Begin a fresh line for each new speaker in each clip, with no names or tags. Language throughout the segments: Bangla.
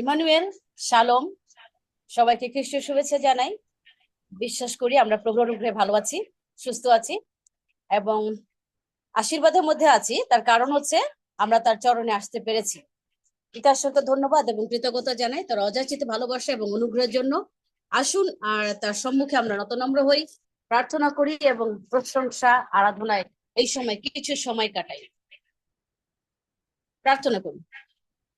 ইমানুয়েল, শাሎም। সবাইকে খ্রিস্টীয় শুভেচ্ছা জানাই। বিশ্বাস করি আমরা প্রভুর অনুগ্রহে ভালো আছি, সুস্থ আছি এবং আশীর্বাদের মধ্যে আছি। তার কারণ হচ্ছে আমরা তার চরণে আসতে পেরেছি। পিতার সঙ্গে ধন্যবাদ এবং কৃতজ্ঞতা জানাই তার অযাচিত ভালোবাসা এবং অনুগ্রহের জন্য। আসুন আর তার সম্মুখে আমরা নতনম্র হই, প্রার্থনা করি এবং প্রশংসা আরাধনায় এই সময় কিছু সময় কাটাই। প্রার্থনা করি।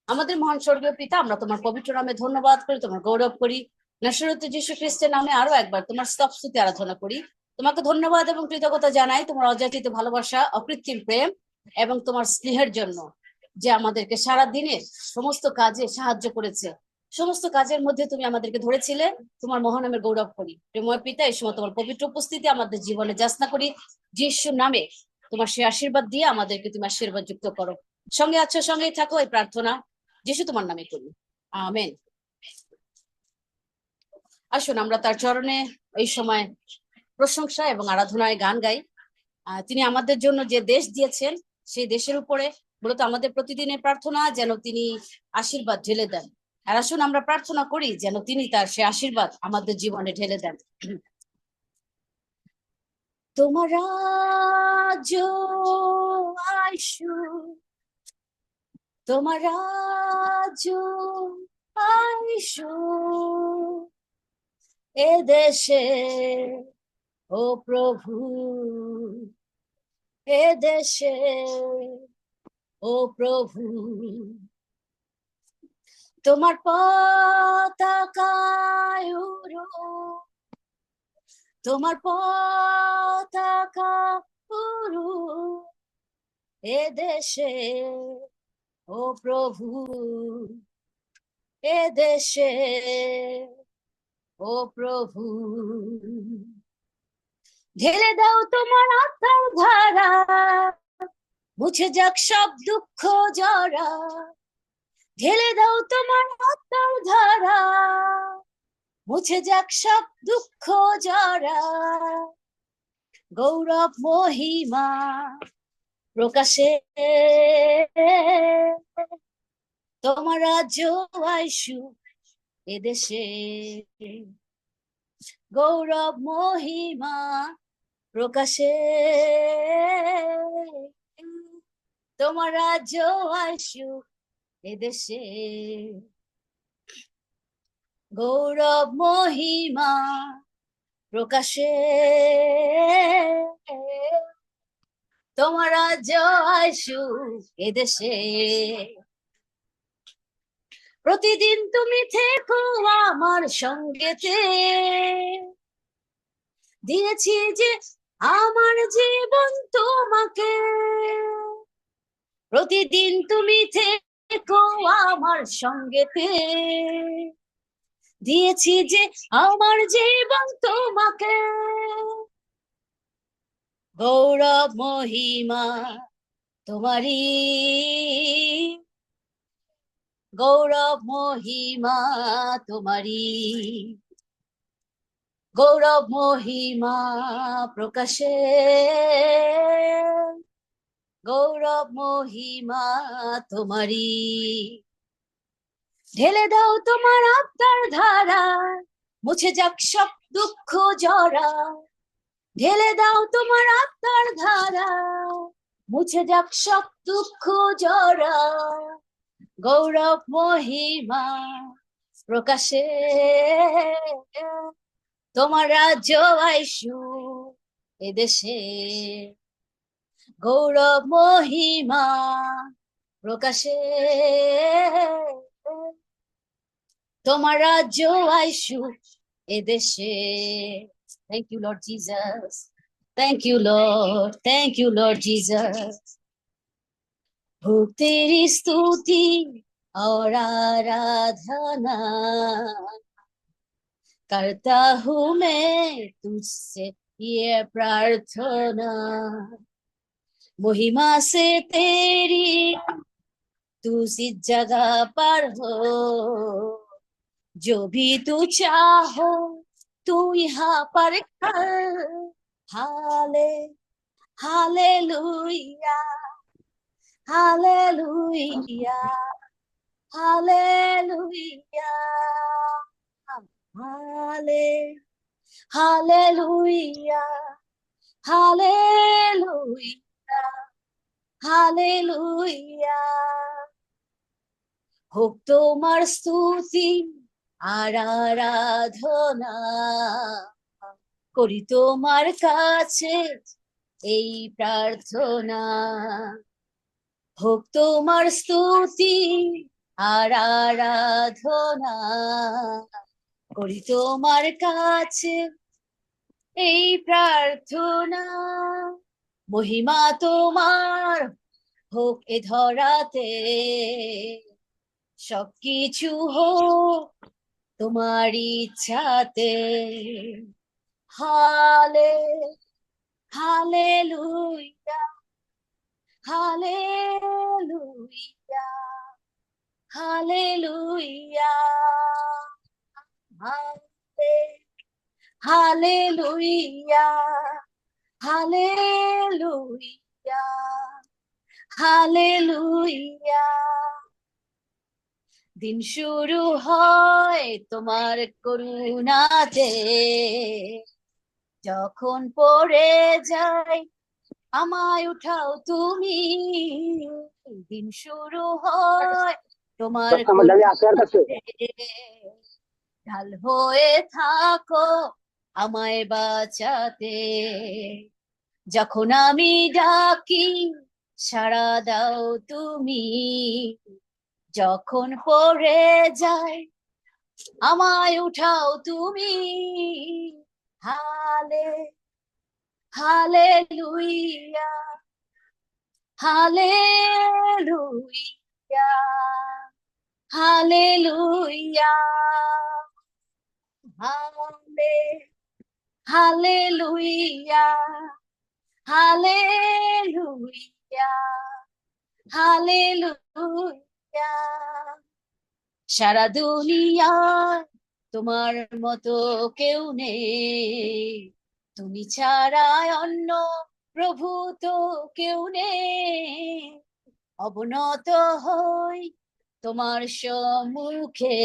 আমাদের মহান স্বর্গীয় পিতা, আমরা তোমার পবিত্র নামে ধন্যবাদ করি, তোমার গৌরব করি। নাসরত যীশু খ্রিস্টের নামে আরো একবার তোমার স্তব স্তুতি আরাধনা করি। তোমাকে ধন্যবাদ এবং কৃতজ্ঞতা জানাই তোমার অযাচিত ভালোবাসা, অকৃত্রিম প্রেম এবং তোমার স্নেহের জন্য, যে আমাদেরকে সারা দিনের সমস্ত কাজে সাহায্য করেছে। সমস্ত কাজের মধ্যে তুমি আমাদেরকে ধরেছিলে। তোমার মহানামের গৌরব করি। প্রেময় পিতা, এই সময় তোমার পবিত্র উপস্থিতি আমাদের জীবনে যাচনা করি। যিশুর নামে তোমার সে আশীর্বাদ দিয়ে আমাদেরকে তুমি আশীর্বাদ যুক্ত করো। সঙ্গে আছো, সঙ্গেই থাকো। এই প্রার্থনা যিশু তোমার নামে করি, আমেন। আসুন আমরা তার চরণে এই সময় প্রশংসা এবং আরাধনায় গান গাই। তিনি আমাদের জন্য যে দেশ দিয়েছেন সেই দেশের উপরে মূলত আমাদের প্রতিদিনের প্রার্থনা যেন তিনি আশীর্বাদ ঢেলে দেন। আর আসুন আমরা প্রার্থনা করি যেন তিনি তার সে আশীর্বাদ আমাদের জীবনে ঢেলে দেন। তোমার রাজ্য আইসুক, তোমার রাজ্য আইসুক এদেশে, ও প্রভু এদেশে, ও প্রভু। তোমার পতাকায় উড়ুক, তোমার পতাকা উড়ুক এদেশে, ও প্রভু এদেশে, ও প্রভু। ঢেলে দাও তোমার আত্মার ধারা, মুছে যাক সব দুঃখ জরা। ঢেলে দাও তোমার আত্মার ধারা, মুছে যাক সব দুঃখ জরা। গৌরব মহিমা প্রকাশে তোমার রাজ্য আইসুক এদেশে। গৌরব মহিমা প্রকাশে তোমার রাজ্য আইসুক এদেশে। গৌরব মহিমা প্রকাশে তোমার রাজ্য আইসুক এদেশে। প্রতিদিন তুমি থেকো আমার সঙ্গেতে, দিয়েছি যে আমার জীবন তোমাকে। প্রতিদিন তুমি থেকো আমার সঙ্গেতে, দিয়েছি যে আমার জীবন তোমাকে। গৌরব মহিমা তোমারি, গৌরব মহিমা তোমারি। গৌরব মহিমা প্রকাশে, গৌরব মহিমা তোমারি। ঢেলে দাও তোমার আত্মার ধারা, মুছে যাক সব দুঃখ জরা। ঢেলে দাও তোমার আত্মার ধারা, মুছে যাক সব দুঃখ জরা। গৌরব মহিমা প্রকাশে তোমার রাজ্য আইসুক এদেশে। গৌরব মহিমা প্রকাশে তোমার রাজ্য আইসুক এদেশে। Thank you Lord Jesus, thank you Lord, thank you Lord Jesus. हो तेरी स्तुति और आराधना करता हूँ मैं तुझसे ये प्रार्थना। महिमा से तेरी तू इस जगह पर हो, जो भी तू चाहो तू यहाँ पर कर। हाले hallelujah, hallelujah, hallelujah, hallelujah, hallelujah, hallelujah. হোক তোমার স্তুতি আর আরাধনা, করি তোমার কাছে এই প্রার্থনা। হোক তোমার স্তুতি আর আরাধনা, করি তোমার কাছে এই প্রার্থনা। মহিমা তোমার হোক এ ধরাতে, সবকিছু হোক তোমার ইচ্ছাতে। হালে hallelujah, hallelujah, hallelujah, hallelujah, hallelujah, hallelujah. দিন শুরু হয় তোমার করুণাতে, যখন পড়ে যাই আমায় উঠাও তুমি। দিন শুরু হয় তোমার করুণাতে, ঢাল হয়ে থাকো আমায় বাঁচাতে। যখন আমি ডাকি সাড়া দাও তুমি, যখন পড়ে যাই আমায় উঠাও তুমি। হালে হালেলুয়া, হালেলুয়া, হালেলুয়া, হালে হালেলুয়া, হালেলুয়া, হালেলুয়া। সারা দুনিয়ায় তোমার মতো কেউ নেই, তুমি ছাড়া অন্য প্রভু তো কেউ নেই। অবনত হই তোমার সম্মুখে,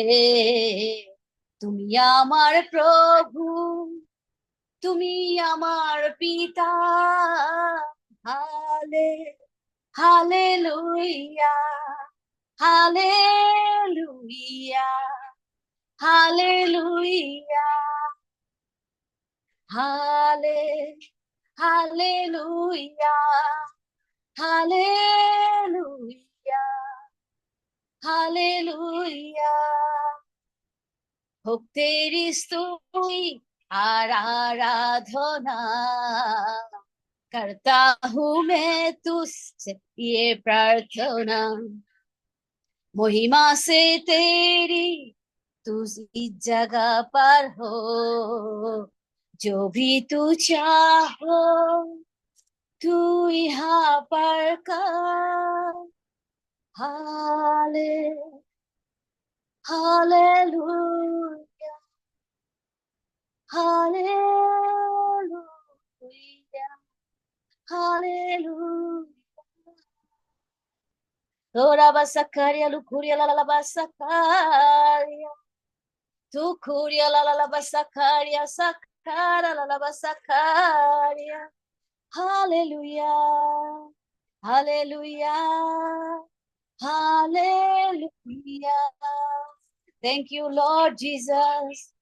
তুমি আমার প্রভু, তুমি আমার পিতা। হালে হালেলুয়া, হালেলুয়া, হালেলুয়া, হালে হালেলুয়া, হালেলুয়া, হালেলুয়া। হোক তেরি स्तुति আর आराधना, करता हूँ मैं तुझसे ये प्रार्थना। महिमा से तेरी तू इस जगह पर हो, जो भी तू चाहो तू यहाँ पर कर। हाले hallelujah, hallelujah, hallelujah. Ora basakaria lukuria la la basakaria, tukuria la basakaria, sakara la basakaria. Hallelujah, hallelujah, hallelujah. Thank you, Lord Jesus.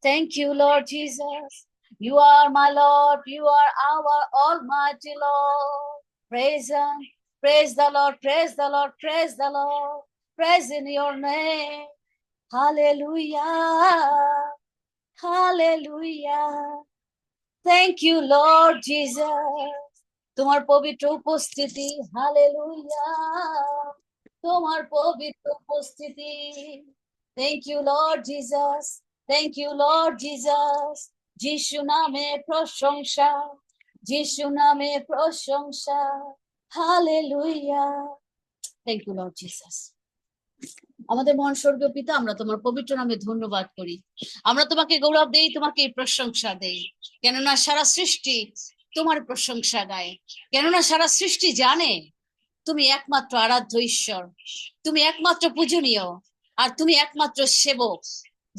Thank you, Lord Jesus. You are my Lord. You are our Almighty Lord. Praise Him. Praise the Lord. Praise the Lord. Praise the Lord. Praise in your name. Hallelujah. Hallelujah. Thank you, Lord Jesus. তোমার পবিত্র উপস্থিতি, হালেলুয়া, তোমার পবিত্র উপস্থিতি। Thank you, Lord Jesus. Thank you, Lord Jesus. যিশু নামে প্রশংসা, যিশু নামে প্রশংসা। Hallelujah. Thank you, Lord Jesus. আমাদের মহান স্বর্গীয় পিতা, আমরা তোমার পবিত্র নামে ধন্যবাদ করি। আমরা তোমাকে গৌরব দেই, তোমাকে প্রশংসা দেই, কেননা সারা সৃষ্টি তোমার প্রশংসা গায়। কেননা সারা সৃষ্টি জানে তুমি একমাত্র আরাধ্য ঈশ্বর, তুমি একমাত্র পূজনীয়, আর তুমি একমাত্র সেবক,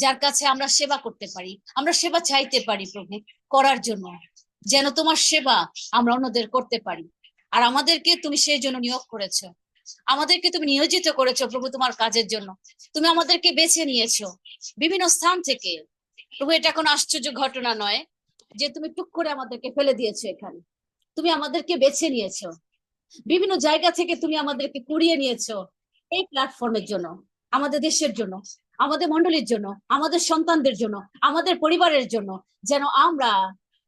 যার কাছে আমরা সেবা করতে পারি, আমরা সেবা চাইতে পারি প্রভু করার জন্য, যেন তোমার সেবা আমরা অন্যদের করতে পারি। আর আমাদেরকে তুমি সেই জন্য নিয়োগ করেছো, আমাদেরকে তুমি নিয়োজিত করেছো প্রভু তোমার কাজের জন্য। তুমি আমাদেরকে বেছে নিয়েছো বিভিন্ন স্থান থেকে প্রভু। এটা কোনো আশ্চর্য ঘটনা নয় যে তুমি টুক করে আমাদেরকে ফেলে দিয়েছো এখানে। তুমি আমাদেরকে বেছে নিয়েছো, বিভিন্ন জায়গা থেকে তুমি আমাদেরকে কুড়িয়ে নিয়েছো এই প্ল্যাটফর্মের জন্য, আমাদের দেশের জন্য, আমাদের মন্ডলীর জন্য, আমাদের সন্তানদের জন্য, আমাদের পরিবারের জন্য, যেন আমরা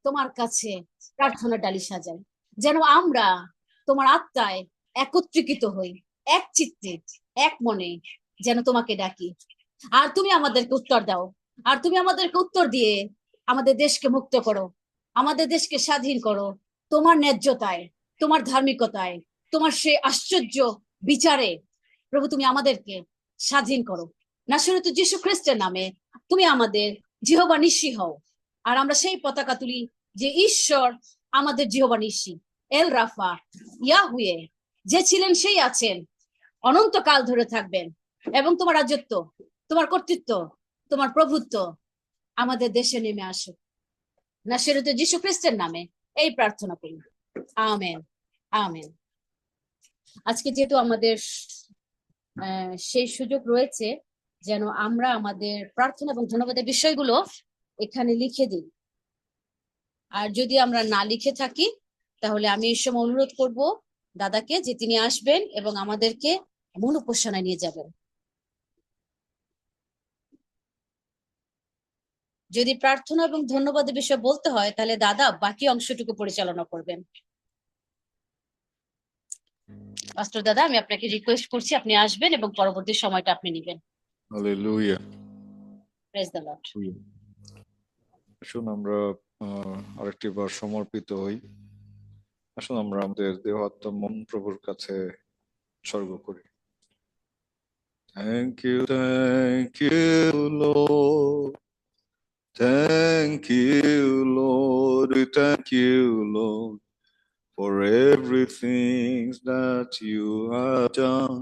তোমার কাছে প্রার্থনা ডালি সাজাই, যেন আমরা তোমার আত্মায় একত্রিত হই, এক চিত্তে এক মনে যেন তোমাকে ডাকি। আর তুমি আমাদেরকে উত্তর দাও, আর তুমি আমাদেরকে উত্তর দিয়ে আমাদের দেশকে মুক্ত করো, আমাদের দেশকে স্বাধীন করো তোমার ন্যায্যতায়, তোমার ধার্মিকতায়, তোমার সে আশ্চর্য বিচারে প্রভু। তুমি আমাদেরকে স্বাধীন করো নাসরত যীশু খ্রিস্টের নামে। তুমি আমাদের জিহোবা নিশি হও, আর আমরা সেই পতাকা তুলি যে ঈশ্বর আমাদের জিহোবা নিশি, এল রাফা, ইয়াহুয়ে, যে ছিলেন সেই আছেন, অনন্তকাল ধরে থাকবেন। এবং তোমার রাজত্ব, তোমার কর্তৃত্ব, তোমার প্রভুত্ব আমাদের দেশে নেমে আসুক। নাসরত যীশু খ্রিস্টের নামে এই প্রার্থনা করি, আমেন, আমেন। আজকে যেহেতু আমাদের সেই সুযোগ রয়েছে, যেন আমরা আমাদের প্রার্থনা এবং ধন্যবাদের বিষয়গুলো এখানে লিখে দিই। আর যদি আমরা না লিখে থাকি তাহলে আমি এই সময় অনুরোধ করব দাদাকে যে তিনি আসবেন এবং আমাদেরকে মূল উপাসনায় নিয়ে যাবেন। যদি প্রার্থনা এবং ধন্যবাদের বিষয় বলতে হয় তাহলে দাদা বাকি অংশটুকু পরিচালনা করবেন। পাস্টর দাদা, আমি আপনাকে রিকোয়েস্ট করছি আপনি আসবেন এবং পরবর্তী সময়টা আপনি নেবেন।
হালেলুয়া।
Praise the Lord.
আসুন আমরা আরেকটি বার সমর্পিত হই। আসুন আমরা আমাদের দেহ আত্মা মন প্রভুর কাছে উৎসর্গ করি। Thank you, Lord. Thank you, Lord. Thank you, Lord, for everything that you have done.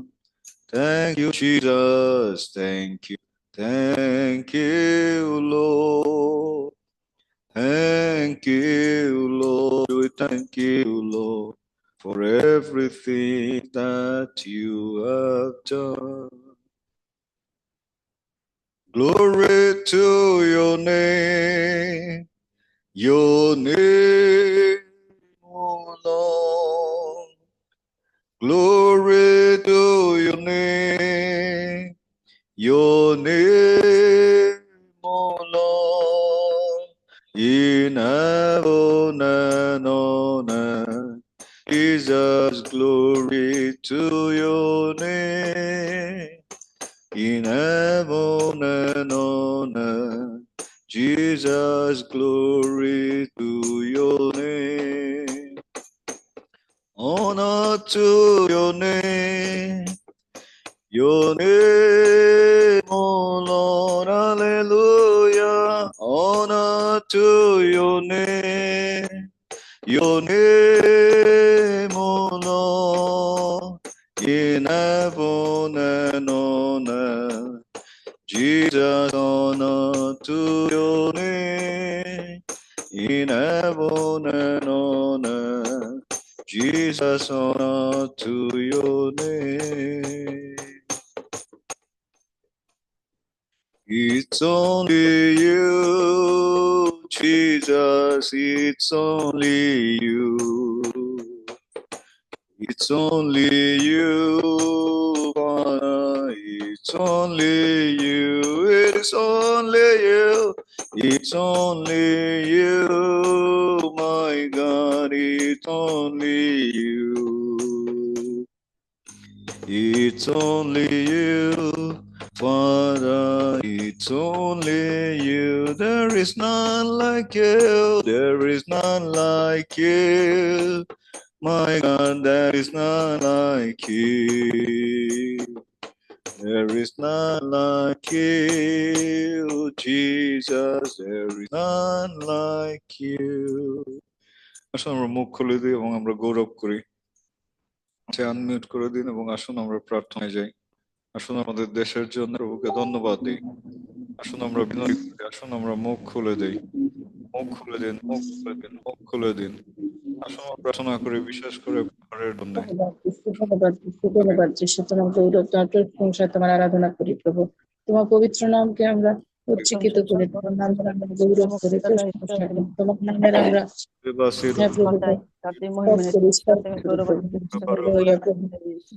Thank you, Jesus. Thank you. Thank you, Lord. Thank you, Lord. We thank you, Lord, for everything that you have done. Glory to your name, O Lord. Glory to your name, O Lord. In heaven and on earth, Jesus, glory to your name. In heaven and on earth, Jesus, glory to your name. Honor to your name, O Lord, hallelujah. Honor to your name, O Lord. In heaven and on earth, Jesus, honor to your name. In heaven and on earth, Jesus, honor to your name. It's only you, Jesus, it's only you. It's only you, Father, it's only you, it is only you, it's only you, my God, it's only you. It's only you, Father, it's only you. There is none like you, there is none like you. My God, there is none like you. There is none like you, Jesus. There is none like you. আসলে আমরা মুখ খুলে দিই এবং আমরা গৌরব করি। আনমিউট করে দিন এবং আসুন আমরা প্রার্থনায় যাই। আসুন আমাদের দেশের জন্য প্রভুকে ধন্যবাদ দিই। আসুন আমরা বিনয় করি, আসুন আমরা মুখ খুলে দেই, মুখ খুলে দিন, মুখ খুলে দিন, মুখ খুলে দিন। আসুন আমরা প্রার্থনা করি বিশেষ করে ঘরের জন্য।
ধন্যবাদ যিশু, তোমার গৌরব, তোমার প্রশংসা, তোমার আরাধনা করি প্রভু। তোমার পবিত্র নামকে আমরা উচ্চকিত করি, তোমার নামের আমরা গৌরব করি, প্রশংসা করি, তোমার নামের আমরা হ্যাঁ প্রভু স্তব করি, স্তব করি প্রভু। হালেলুয়া প্রভু।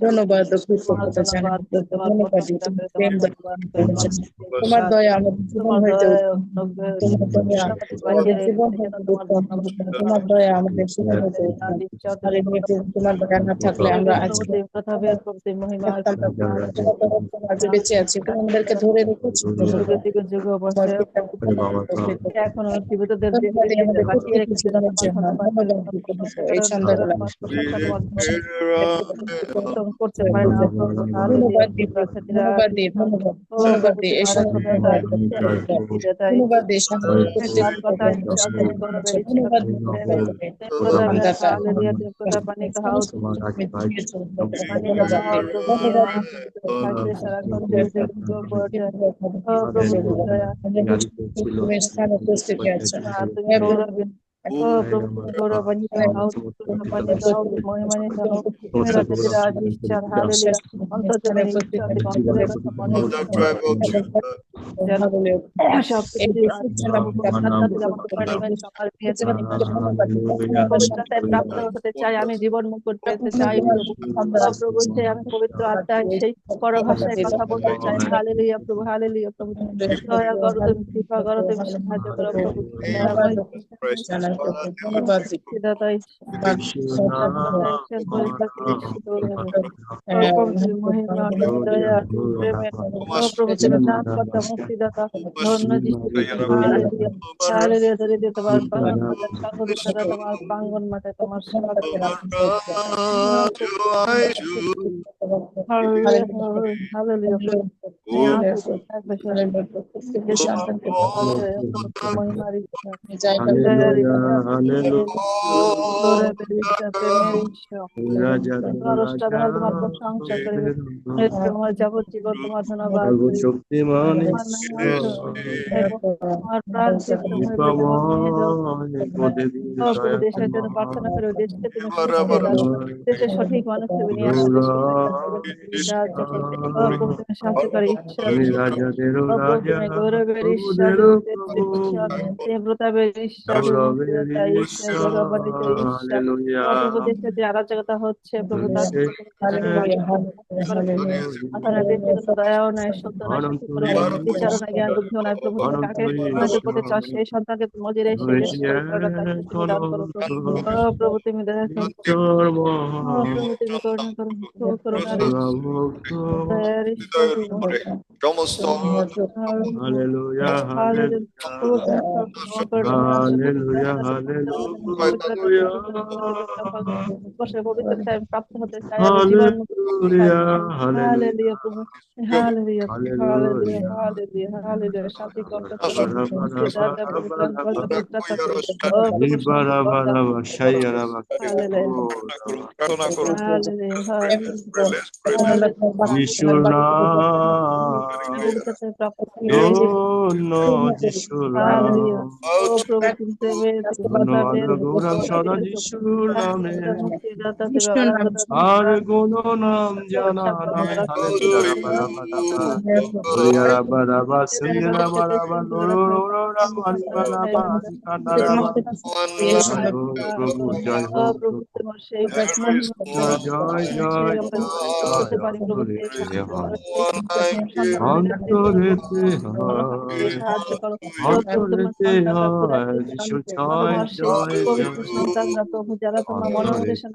ধন্যবাদ ও কৃতজ্ঞতা জানাই প্রভু। ধন্যবাদ দিই তোমার প্রেম দয়ার জন্য। তোমার দয়া আমাদের জীবন হইতে উত্তম। তোমার দয়া আমাদের জীবন হইতে উত্তম। তোমার দয়া আমাদের জীবন হইতে উত্তম। হালেলুয়া প্রভু, তোমার দয়া না থাকলে আমরা আজকে থাকতাম না প্রভু। তোমার যে বেঁচে আছি, তুমি আমাদেরকে ধরে রেখেছো প্রভু। তোমার পিতা
এখনো জীবিতদের
ধন্যবাদ এই আমাদের
বাঁচিয়ে
প্রত্যেকটি
রেখেছে
জীবনের জন্য।
ধন্যবাদ
ধন্যবাদ দিই প্রভু এই সন্ধ্যাবেলা
করতে পারে না
ধন্যবাদ দিই প্রভু। ধন্যবাদ দিই, ধন্যবাদ ধন্যবাদ দিই এই সন্ধ্যাবেলা ধন্যবাদ দিই সামনে প্রত্যেকটি ধন্যবাদ দিই মহানদাতা। সমস্ত কিছু তুমি দিয়েছো প্রভু। ধন্যবাদ দিই, ধন্যবাদ দিই তুমি স্থানে উপস্থিত আছো। হ্যাঁ প্রভু,
আমি জীবন মুখ করতে চাই প্রভু, আমি পবিত্র আত্মায় সেই পরভাষায় কথা বলতে চাই। হালেলুয়া প্রভু, হালেলুয়া প্রভু, দয়া করো তুমি, কৃপা করো তুমি, সাহায্য করো প্রভু।
ধন্যবাদ
তোমার প্রাঙ্গণ মাঠে তোমার সেবা যাবজ্জীবন তোমার ধন্যবাদ তোমার প্রাণ দেশের জন্য প্রার্থনা করে দেশকে তুমি দেশের সঠিক মানুষ তুমি নিয়ে আসতে সাহায্য করে ঈশ্বর গৌরবের ঈশ্বর প্রতাপের ঈশ্বর দেশে যে আরাজকতা হচ্ছে প্রভু দয়াও নাই, সত্য নাই, বিচার নাই, জ্ঞান বুদ্ধি নাই প্রভু। কাকে করতে চাও সেই সন্তানকে মজিরে সেই দেশ প্রভু তুমি দেখো তুমি করুণা করো
সমস্ত
হালেলুয়া হালেলুয়া হালেলুয়া
প্রাপ্ত হতে চাই
যিশুর গৌরব সদা যিশুর নামে আর কোন নাম জানা নাই। প্রভু জয় হোক, জয় জয় অন্তরেতে অন্তরেতে যিশু জয় জয়
যারা তোমার মনোনিবেশন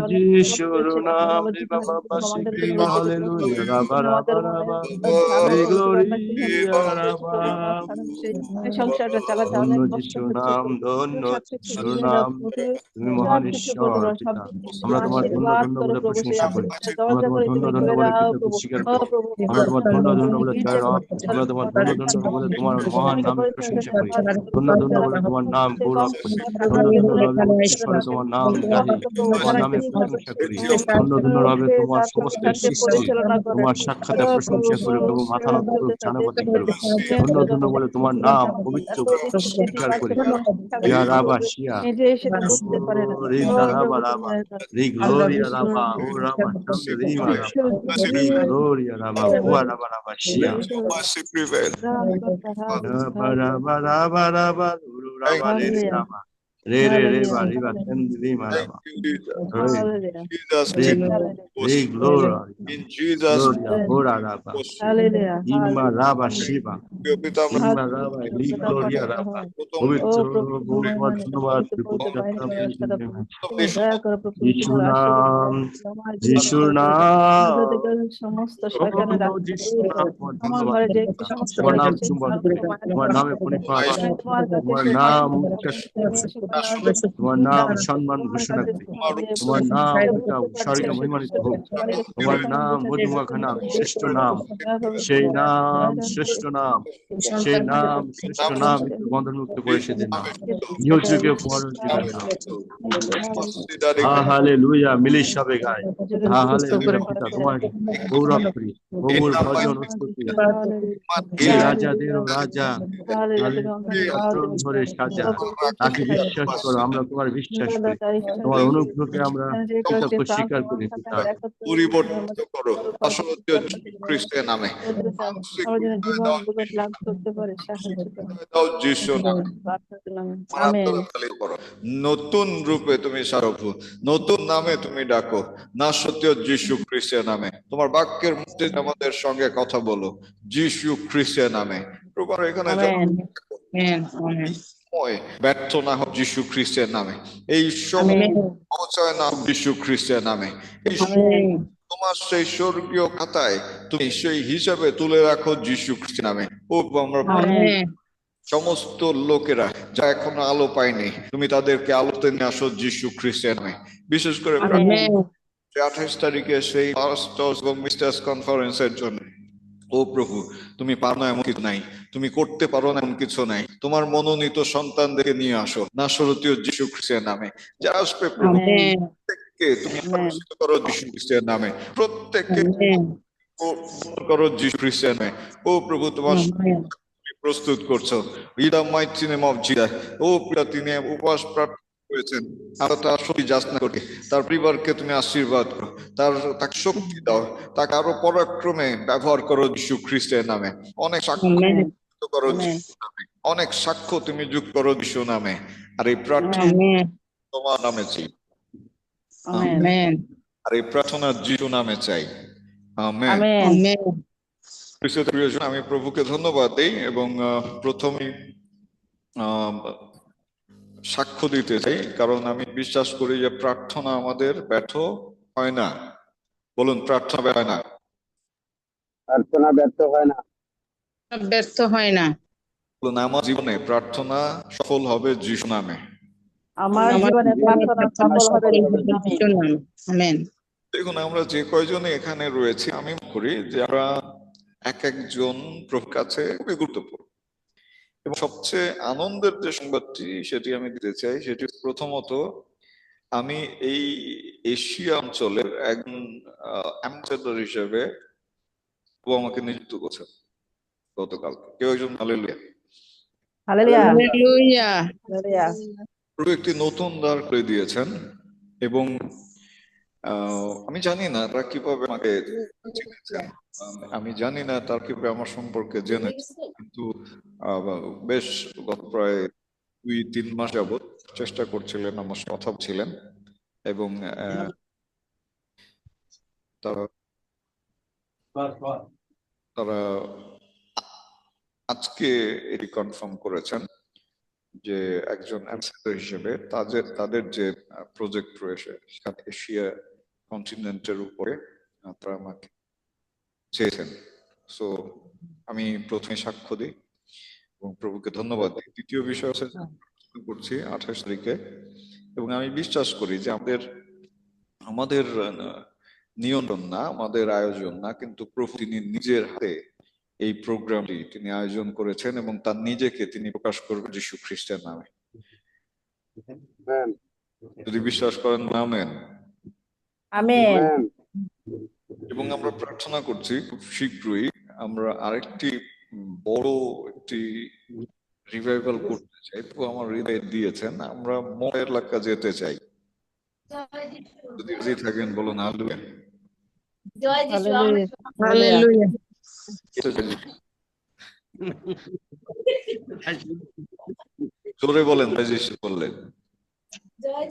যিশুর নাম বাবা শিখি হালেলুয়া রাবা রাবা রাবা গ্লোরিয়া রাবা
সংসারটা চালাতে
ধন্য
অনেক
যিশু নাম, ধন্য যিশু নাম, তুমি মহান ঈশ্বর পিতা। আমরা তোমার ধন্য ধন্য বলে প্রশংসা প্রশংসা করি। আমরা
দরজা
তোমার
করে
ধন্য
তুমি
ধন্য
খুলে
বলে
দাও
কৃতজ্ঞতা
প্রভু।
স্বীকার
ও
করি।
প্রভু,
আমরা তোমার ধন্য ধন্য বলে
তুমি
জয় রব।
যে
আমরা তোমার ধন্য ধন্য বলে তোমার মহান নামে প্রশংসা করি। ধন্য ধন্য বলে তোমার নাম গৌরব করি। ধন্য ধন্য রবে উচ্চস্বরে তোমার নাম গাহি। তোমার নামে প্রশংসা করি। ধন্য ধন্য রবে তোমার সমস্ত সৃষ্টি
পরিচালনা করে।
তোমার সাক্ষাতে
ও
প্রশংসা করি প্রভু, মাথা নত করুক, জানাপতি করুক। ধন্য ধন্য বলে তোমার নাম পবিত্র স্বীকার করি। ইয়া রাবা শিয়া
নিজে সেটা বুঝতে পারে না।
রিন্দা রাবা রাবা রি গ্লোরিয়া রাবা ও রাবা শান্তি রিমা রাবা রি গ্লোরিয়া রাবা ও রাবা রাবা শিয়া
Mercy prevail.
রাবা রাবা রাবা রাবা রু রাবা রে রে রাবা রে রে রে বা রিবা সেন্দি রিমা
Thank
রাবা
you, Jesus.
রে
Jesus,
রে
take
রে গ্লোরা
in Jesus'
গ্লোরিয়া গোরা রাবা
Hallelujah.
ইম্মা রাবা শিবা
প্রিয় পিতা, আমরা
ইম্মা রাবা রি গ্লোরিয়া রাবা
প্রথম
পবিত্র
ও প্রভু,
বহু তোমার ধন্যবাদ
দয়া করে প্রভু,
যিশুর
তোমার
নাম
আশীর্বাদ
যিশুর
মধ্য
নাম
থেকে সমস্ত
ও
শয়তানেরা
যিশুর নাম তোমার
আমার
ধন্যবাদ
ঘরে যে সমস্ত
তোমার নাম
আছে,
চুম্বন
তোমার
তোমার নামে পরিপাত
তোমার কাছে
তোমার
সে
নাম
প্রার্থনা
উচ্চাস
করে।
তোমার নাম সম্মান
তোমার
ঘোষণা
কাছে
করি তোমার নাম পিতা স্বর্গে মহিমানিত হোক তোমার নাম মধুমাখা নাম শ্রেষ্ঠ নাম সেই নাম শ্রেষ্ঠ নাম সেই নাম শ্রেষ্ঠ নাম একটু বন্ধনমুক্ত করে সেদিন নাম ইহ যুগে পরযুগের নাম হালেলুয়া মিলিস সবে গায় হালেলুয়া পিতা তোমার গৌরব করি প্রভুর ভজন উৎপত্তি হে রাজাদেরও রাজা আচরণ ধরে সাজা তাকে বিশ্বাস করো আমরা তোমার বিশ্বাস করি তোমার অনুগ্রহকে আমরা কৃতজ্ঞ স্বীকার করি পিতা
পরিবর্তিত করো আসলে খ্রিস্টের নামে
আমার জন্য জীবন জগৎ লাভ করতে পারে সাহায্য করো।
দাও যিশুর নামে
আমেন।
মারাত্মক করো। নতুন রূপে তুমি সারভু, নতুন নামে তুমি ডাকো, না সত্য যিশু খ্রিস্টের নামে। তোমার বাক্যের মধ্যে আমাদের সঙ্গে কথা বলো যিশু খ্রিস্টের নামে। প্রভু এখানে
আমেন আমেন আমেন
সময় ব্যর্থ না হোক যিশু খ্রিস্টের নামে, এই সময়
আমেন
অপচয় না হোক যিশু খ্রিস্টের নামে। এই
আমেন
তোমার সেই স্বর্গীয় খাতায় তুমি সেই হিসাবে তুলে রাখো যিশু খ্রিস্টের নামে। ও আমরা
আমেন
সমস্ত লোকেরা যা এখনো আলো পায়নি, তুমি তাদেরকে আলোতে নিয়ে আসো যিশু খ্রিস্টের নামে। বিশেষ করে
আমেন
28 তারিখে সেই পাস্টর্স এবং মিস্টার্স কনফারেন্সের জন্য ও প্রভু তুমি পারো না এমন কিছু নাই, তুমি করতে পারো না এমন কিছু নাই। তোমার মনোনীত সন্তানদেরকে নিয়ে আসো নাসরতীয় যিশু খ্রিস্টের নামে। যারা আসবে প্রভু
আমেন
প্রত্যেককে তুমি পরিচিত করো যিশু খ্রিস্টের নামে, প্রত্যেককে
আমেন
করো যিশু খ্রিস্টের নামে। ও প্রভু তোমার
আমেন
প্রস্তুত করছো in the mighty name of Jesus. ও পিতা তিনি উপবাস প্রার্থনা করেছেন, আমরা তার শক্তি যাচনা করি, তার পরিবারকে তুমি আশীর্বাদ করো, তাকে শক্তি দাও, তাকে আরো পরাক্রমে ব্যবহার করো যিশু খ্রিস্টের নামে। অনেক সাক্ষ্য
আমেন
যুক্ত করো যিশু নামে, অনেক সাক্ষ্য তুমি যুক্ত করো যিশু নামে। আর এই প্রার্থনা
আমেন
তোমার নামে চাই,
আমেন
আর এই প্রার্থনা যিশু নামে চাই। আমেন।
আমেন
প্রিয়জন, আমি প্রভুকে ধন্যবাদ দিই এবং প্রথমেই সাক্ষ্য দিতে চাই, কারণ আমি বিশ্বাস করি যে প্রার্থনা আমাদের ব্যর্থ হয় না। বলুন, প্রার্থনা ব্যর্থ হয় না।
প্রার্থনা ব্যর্থ হয় না।
ব্যর্থ হয় না।
বলুন, আমার জীবনে প্রার্থনা সফল হবে যিশু নামে।
আমার জীবনে প্রার্থনা সফল হবে
যিশুর নামে। আমেন।
দেখুন, আমরা যে কয়জনে এখানে রয়েছি, আমি মনে করি যে আমরা এক একজন প্রভুর কাছে খুবই গুরুত্বপূর্ণ। এবং সবচেয়ে আনন্দের যে সংবাদটি সেটি আমি দিতে চাই, সেটি প্রথমত আমি এই এশিয়া অঞ্চলের একজন অ্যাম্বাসেডর হিসেবে ও আমাকে নিযুক্ত করছেন গতকাল। কেউ একজন হালেলুয়া।
Hallelujah
hallelujah.
হালেলুয়া।
প্রভু একটি নতুন দ্বার করে দিয়েছেন এবং আমি জানি না তারা কিভাবে আমাকে চিনেছেন, আমি জানি না তার কিভাবে আমার সম্পর্কে জেনেছে, কিন্তু বেশ গত প্রায় 2-3 মাস যাবৎ চেষ্টা করছিলেন, আমার সাথে কথা ছিলেন এবং তারা আজকে এটি কনফার্ম করেছেন যে একজন অ্যাম্বাসেডর হিসেবে তাদের যে প্রজেক্ট রয়েছে সেখানে এশিয়া কন্টিনেন্টের উপরে তারা আমাকে চেয়েছেন। সো আমি প্রথমে সাক্ষ্য দিই এবং প্রভুকে ধন্যবাদ দিই। দ্বিতীয় বিষয় হচ্ছে করছি 28 তারিখে, এবং আমি বিশ্বাস করি যে আমাদের নিয়ন্ত্রণ না, আমাদের আয়োজন না, কিন্তু প্রভু তিনি নিজের হাতে এই প্রোগ্রামটি তিনি আয়োজন করেছেন এবং তার নিজেকে তিনি প্রকাশ করবেন যীশু খ্রিস্টের নামে।
আমেন
যদি বিশ্বাস করেন আমেন।
আমেন।
আমেন
এবং আমরা প্রার্থনা করছি খুব শীঘ্রই আমরা আরেকটি বড় একটি রিভাইভাল করতে চাই। তো আমার হৃদয়ে দিয়েছেন, আমরা মনের এলাকা যেতে চাই। যদি রাজি থাকেন বলুন হালেলুয়া।
জয় যিশু।
হালেলুয়া।
জোরে বলেন জয় যিশু বললেন।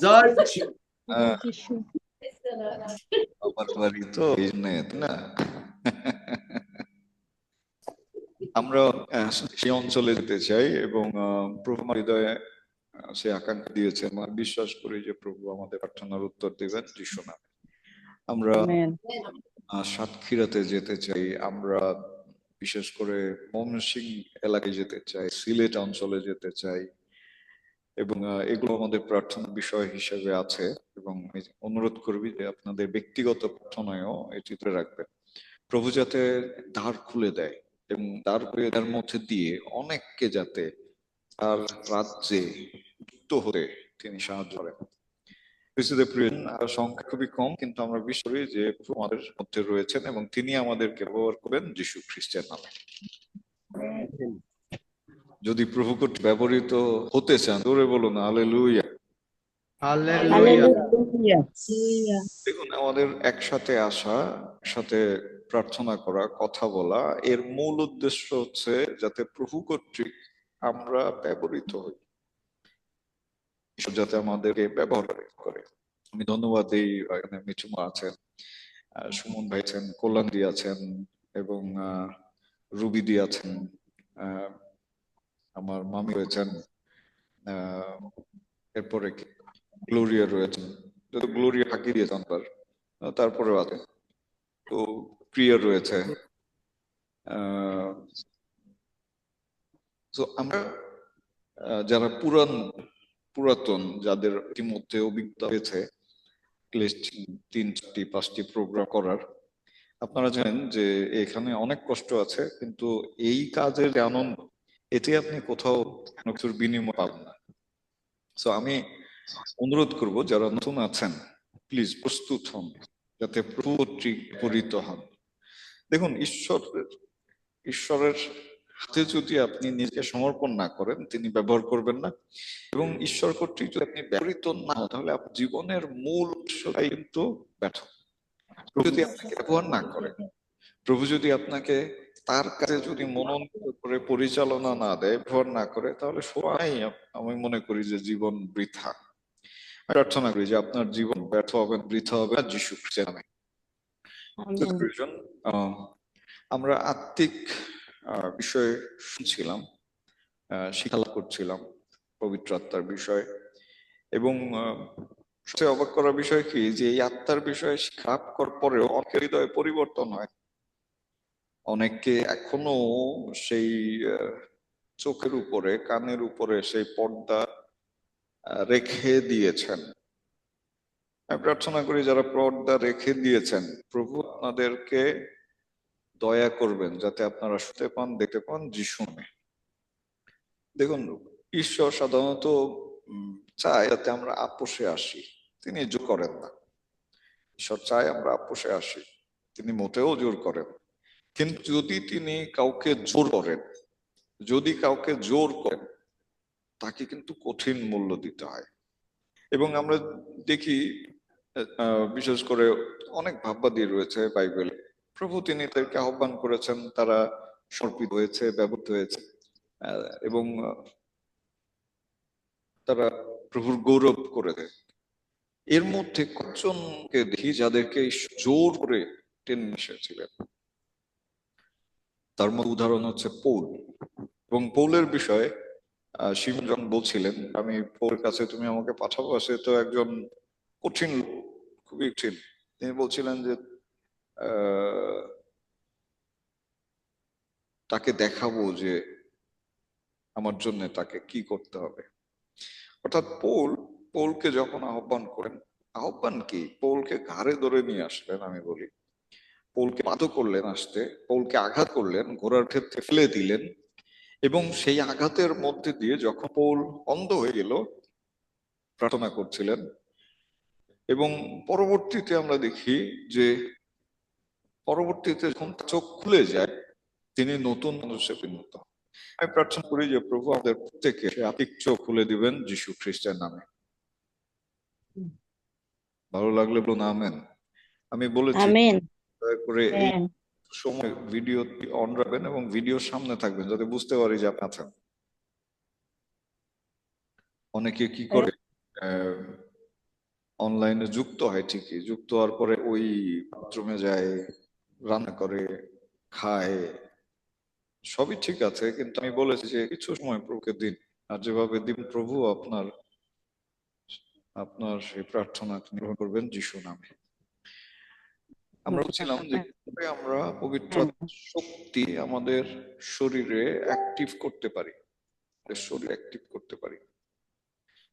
জয়
আমার বাড়ি তো এই জন্য না। আমরা সেই অঞ্চলে যেতে চাই এবং প্রভু আমার হৃদয়ে সে আকাঙ্ক্ষা দিয়েছেন। আমরা বিশ্বাস করি যে প্রভু আমাদের প্রার্থনার উত্তর দেবেন যিশু নামে। আমরা সাতক্ষীরাতে যেতে চাই, আমরা বিশেষ করে ময়মনসিংহ এলাকায় যেতে চাই, সিলেট অঞ্চলে যেতে চাই এবং এগুলো আমাদের প্রার্থনার বিষয় হিসেবে আছে এবং আমি অনুরোধ করবি যে আপনাদের ব্যক্তিগত প্রার্থনায়ও এটি ধরে রাখবেন। প্রভু যাতে দ্বার খুলে দেয় এবং দ্বার খুলে দেওয়ার মধ্যে দিয়ে অনেককে যাতে তার রাজ্যে যুক্ত হতে তিনি সাহায্য করেন। সংখ্যা খুবই কম, কিন্তু আমরা বিশ্বাস করি যে প্রভু আমাদের মধ্যে রয়েছেন এবং তিনি আমাদেরকে ব্যবহার করবেন যীশু খ্রিস্টের নামে। যদি প্রভু কর্তৃক ব্যবহৃত হতে চান জোরে বলুন হালেলুয়া।
হালেলুয়া।
দেখুন, আমাদের একসাথে আসা, একসাথে প্রার্থনা করা, কথা বলা, এর মূল উদ্দেশ্য হচ্ছে যাতে প্রভু কর্তৃক আমরা ব্যবহৃত হই, ঈশ্বর যাতে আমাদেরকে ব্যবহার করে। আমি ধন্যবাদ এই এখানে মিঠুমা আছেন, সুমন ভাই আছেন, কল্যাণদি আছেন এবং রুবিদি আছেন, আমার মামি রয়েছেন, এরপরে গ্লোরিয়া রয়েছেন, যত গ্লোরিয়া ফাঁকি দিয়েছেন তারপরেও আছে, তো প্রিয়া রয়েছে। তো আমরা যারা পুরাতন যাদের ইতিমধ্যে অভিজ্ঞতা হয়েছে 3-4-5টি প্রোগ্রাম করার, আপনারা জানেন যে এখানে অনেক কষ্ট আছে, কিন্তু এই কাজের যে আনন্দ এতে আপনি কোথাও কোনো কিছুর বিনিময় পাবেন না। তো আমি অনুরোধ করব যারা নতুন আছেন প্লিজ প্রস্তুত হন যাতে প্রভু কর্তৃক পরিচিত হন। দেখুন, ঈশ্বরের হাতে যদি আপনি নিজেকে সমর্পণ না করেন তিনি ব্যবহার করবেন না, এবং ঈশ্বর কর্তৃক যদি আপনি ব্যবহৃত না হন তাহলে আপনার জীবনের মূল উৎসটাই কিন্তু ব্যর্থ। প্রভু যদি আপনাকে ব্যবহার না করে, প্রভু যদি আপনাকে তার কাছে যদি মনোনীত করে পরিচালনা না দেয়, ব্যবহার না করে, তাহলে সবাই আমি মনে করি যে জীবন বৃথা। প্রার্থনা করি যে আপনার জীবন ব্যর্থ হবে, বৃথা হবে না, যীশু খ্রিস্টের নামে। আমরা আত্মিক বিষয়ে শুনছিলাম, শিক্ষা করছিলাম পবিত্র আত্মার বিষয়, এবং সবচেয়ে অবাক করার বিষয় কি যে এই আত্মার বিষয়ে শিক্ষা করার পরেও অনেকের হৃদয়ে পরিবর্তন হয়। অনেককে এখনো সেই চোখের উপরে, কানের উপরে সেই পর্দা রেখে দিয়েছেন। আমি প্রার্থনা করি যারা পর্দা রেখে দিয়েছেন, প্রভু আপনাদেরকে দয়া করবেন যাতে আপনারা শুনতে পান, দেখতে পান যিশু নামে। দেখুন, ঈশ্বর সাধারণত চায় যাতে আমরা আপোষে আসি, তিনি জোর করেন না। ঈশ্বর চায় আমরা আপোষে আসি, তিনি মোটেও জোর করেন। কিন্তু যদি তিনি কাউকে জোর করেন, তাকে কিন্তু কঠিন মূল্য দিতে হয়। এবং আমরা দেখি বিশেষ করে অনেক ভাববাদী রয়েছে বাইবেলে, প্রভু তিনি তাদেরকে আহ্বান করেছেন, তারা সমর্পিত হয়েছে, ব্যবহৃত হয়েছে এবং তারা প্রভুর গৌরব করেছে। এর মধ্যে কয়েকজনকে দেখি যাদেরকে জোর করে টেনে এসেছিলেন। তার মধ্যে উদাহরণ হচ্ছে পৌল। এবং পৌলের বিষয়ে শিমন যখন বলছিলেন আমি পৌলের কাছে তুমি আমাকে পাঠাবো, সে তো একজন কঠিন, খুবই কঠিন। তিনি বলছিলেন যে তাকে দেখাবো যে আমার জন্য তাকে কি করতে হবে। অর্থাৎ পৌলকে যখন আহ্বান করেন, আহ্বান কি? পৌলকে ঘাড়ে ধরে নিয়ে আসলেন, আমি বলি পৌলকে বাধ্য করলেন আসতে, পৌলকে আঘাত করলেন, ঘোড়ার ক্ষেত্রে ফেলে দিলেন, এবং সেই আঘাতের মধ্যে দিয়ে যখন পৌল অন্ধ হয়ে গেল প্রার্থনা করছিলেন, এবং পরবর্তীতে আমরা দেখি যে পরবর্তীতে যখন তার চোখ খুলে যায় তিনি নতুন মানুষে পরিণত হন। আমি প্রার্থনা করি যে প্রভু আমাদের প্রত্যেকে আত্মিক চোখ খুলে দিবেন যীশু খ্রিস্টের নামে। ভালো লাগলে বলুন আমেন। আমি বলেছি
আমেন।
দয়া করে এই সময় ভিডিও অন রাখবেন এবং ভিডিওর সামনে থাকবেন যাতে বুঝতে পারি যে আপনি আছেন। অনেকে কি করে অনলাইনে যুক্ত হয়, ঠিকই যুক্ত হওয়ার পরে ওই বাথরুমে যায়, রান্না করে, খায়, সবই ঠিক আছে, কিন্তু আমি বলেছি যে কিছু সময় প্রভুকে দিন, আর যেভাবে দিন প্রভু আপনার আপনার সেই প্রার্থনা গ্রহণ করবেন যিশু নামে। আমরা বলছিলাম যে কিভাবে আমরা পবিত্র শক্তি আমাদের শরীরে অ্যাক্টিভ করতে পারি, শরীর অ্যাক্টিভ করতে পারি।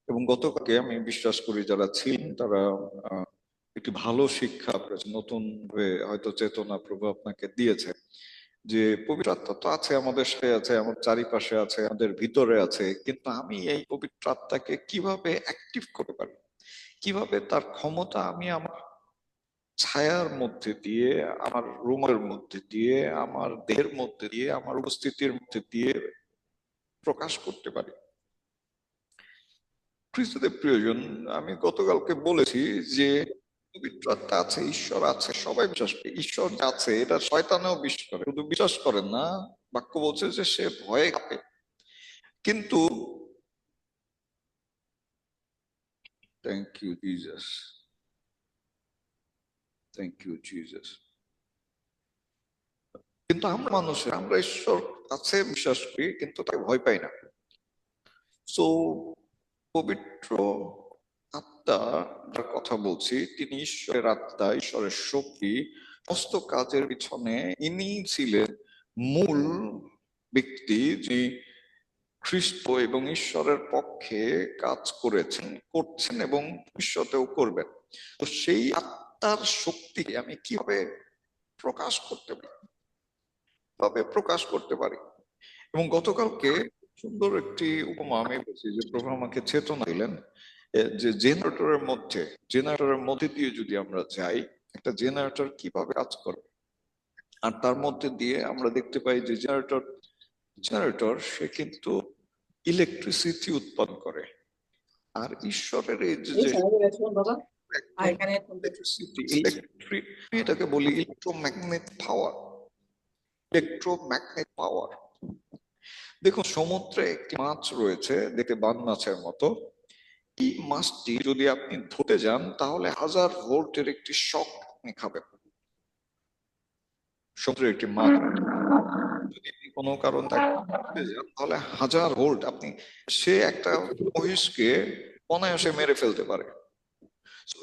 এবং গতকালকে আমি বিশ্বাস করি যারা ছিলেন তারা একটি ভালো শিক্ষা নতুন হয়তো চেতনা প্রভু আপনাকে দিয়েছে যে পবিত্র আত্মা তো আছে, আমাদের সাথে আছে, আমার চারিপাশে আছে, আমাদের ভিতরে আছে, কিন্তু আমি এই পবিত্র আত্মাকে কিভাবে অ্যাক্টিভ করতে পারি, কিভাবে তার ক্ষমতা আমি আমার ছায়ার মধ্যে দিয়ে, আমার রুমের মধ্যে দিয়ে, আমার দেহের মধ্যে দিয়ে, আমার উপস্থিতির মধ্যে দিয়ে প্রকাশ করতে পারি। খ্রিস্টদের প্রিয়জন, আমি গতকালকে বলেছি যে পবিত্র আত্মা আছে, ঈশ্বর আছে, সবাই বিশ্বাস করে ঈশ্বর আছে, এটা শয়তানেও বিশ্বাস করে, শুধু বিশ্বাস করেন না, বাক্য বলছে যে সে ভয়ে কাঁপে। কিন্তু thank you Jesus, thank you Jesus. কিন্তু আমরা মানুষের, আমরা ঈশ্বর আছে বিশ্বাস করি কিন্তু তাকে ভয় পাই না। সো পবিত্র আত্মা যার কথা বলছি তিনি ঈশ্বরের আত্মা, ঈশ্বরের শক্তি, সমস্ত কাজের পিছনে ইনি ছিলেন মূল ব্যক্তি যিনি খ্রিস্ট এবং ঈশ্বরের পক্ষে কাজ করেছেন, করছেন এবং ভবিষ্যতেও করবেন। তো সেই আত্মার শক্তিকে আমি কিভাবে প্রকাশ করতে পারি, এবং গতকালকে সুন্দর একটি উপমা আমি বলছি যে প্রভু আমাকে চেতনা দিলেন যে জেনারেটরের মধ্যে দিয়ে যদি আমরা যাই, একটা জেনারেটর কিভাবে কাজ করে, আর তার মধ্যে দিয়ে আমরা দেখতে পাই যে জেনারেটর সে কিন্তু ইলেকট্রিসিটি উৎপন্ন করে। আর ঈশ্বরের এই যে ইলেকট্রিক, এটাকে বলি ইলেকট্রোম্যাগনেট পাওয়ার। দেখুন সমুদ্রে একটি মাছ রয়েছে দেখতে বান মাছের মতো, এই মাছটি যদি আপনি ধরতে যান তাহলে 1000 ভোল্টের একটি শক আপনি খাবেন। সমুদ্রের একটি মাছ যদি কোনো কারণ তাকে ধরতে যান তাহলে 1000 ভোল্ট আপনি, সে একটা মহিষকে অনায়াসে মেরে ফেলতে পারে।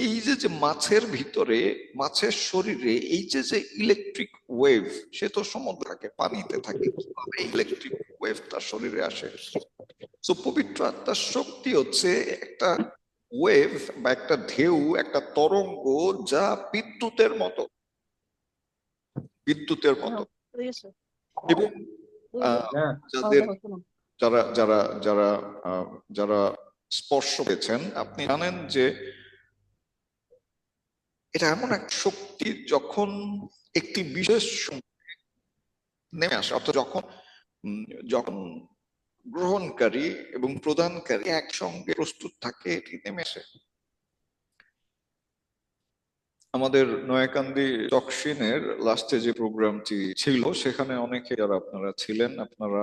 এই যে মাছের ভিতরে, মাছের শরীরে এই যে ইলেকট্রিক ওয়েভ, সে তো সমুদ্র থাকে, পানিতে থাকে, ইলেকট্রিক ওয়েভ তার শরীরে আসে। তো পবিত্র আত্মার শক্তি হচ্ছে একটা ওয়েভ বা একটা ঢেউ, একটা তরঙ্গ যা বিদ্যুতের মতো। এবং যারা যারা যারা যারা স্পর্শ পেয়েছেন আপনি জানেন যে এটা এমন এক শক্তি যখন একটি বিশেষ নেমে আসে, অর্থাৎ যখন গ্রহণকারী এবং প্রদানকারী একসঙ্গে প্রস্তুত থাকে এটি নেমে আসে। আমাদের নয়াকান্দি টকশিনের লাস্টে যে প্রোগ্রামটি ছিল সেখানে অনেকে যারা আপনারা ছিলেন আপনারা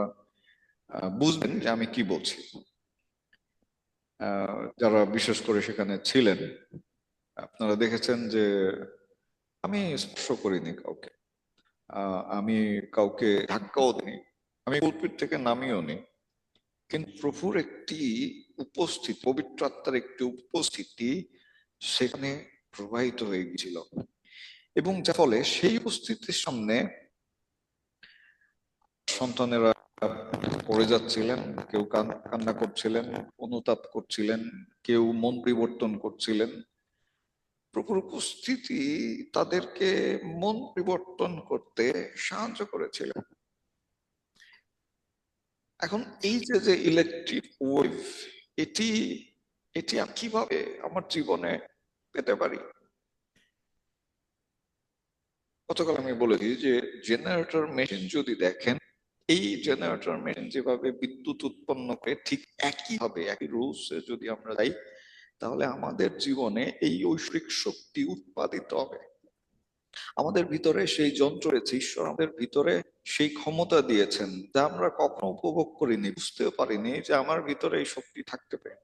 বুঝবেন যে আমি কি বলছি। যারা বিশেষ করে সেখানে ছিলেন আপনারা দেখেছেন যে আমি স্পর্শ করিনি কাউকে, আমি কাউকে ধাক্কাও দিইনি, আমি পুলপিট থেকে নামিও নি, কিন্তু প্রভুর একটি উপস্থিতি, পবিত্র আত্মার একটি উপস্থিতি সেখানে প্রবাহিত হয়ে গিয়েছিল, এবং যার ফলে সেই উপস্থিতির সামনে সন্তানেরা পড়ে যাচ্ছিলেন, কেউ কান্না করছিলেন, অনুতাপ করছিলেন, কেউ মন পরিবর্তন করছিলেন, প্রভুর উপস্থিতি তাদেরকে মন পরিবর্তন করতে সাহায্য করেছিল। এখন এই যে ইলেকট্রিক ওয়েভ, এটি এটি আমি কিভাবে আমার জীবনে পেতে পারি? গতকাল আমি বলেছি যে জেনারেটর মেশিন যদি দেখেন, এই জেনারেটর মেশিন যেভাবে বিদ্যুৎ উৎপন্ন করে ঠিক একইভাবে একই রুলস যদি আমরা যাই, তাহলে আমাদের জীবনে এই ঐশ্বরিক শক্তি উৎপাদিত হবে। আমাদের ভিতরে সেই যন্ত্র রয়েছে, ঈশ্বর আমাদের ভিতরে সেই ক্ষমতা দিয়েছেন যা আমরা কখনো উপভোগ করিনি, বুঝতেও পারিনি যে আমার ভিতরে এই শক্তি থাকতে পারে।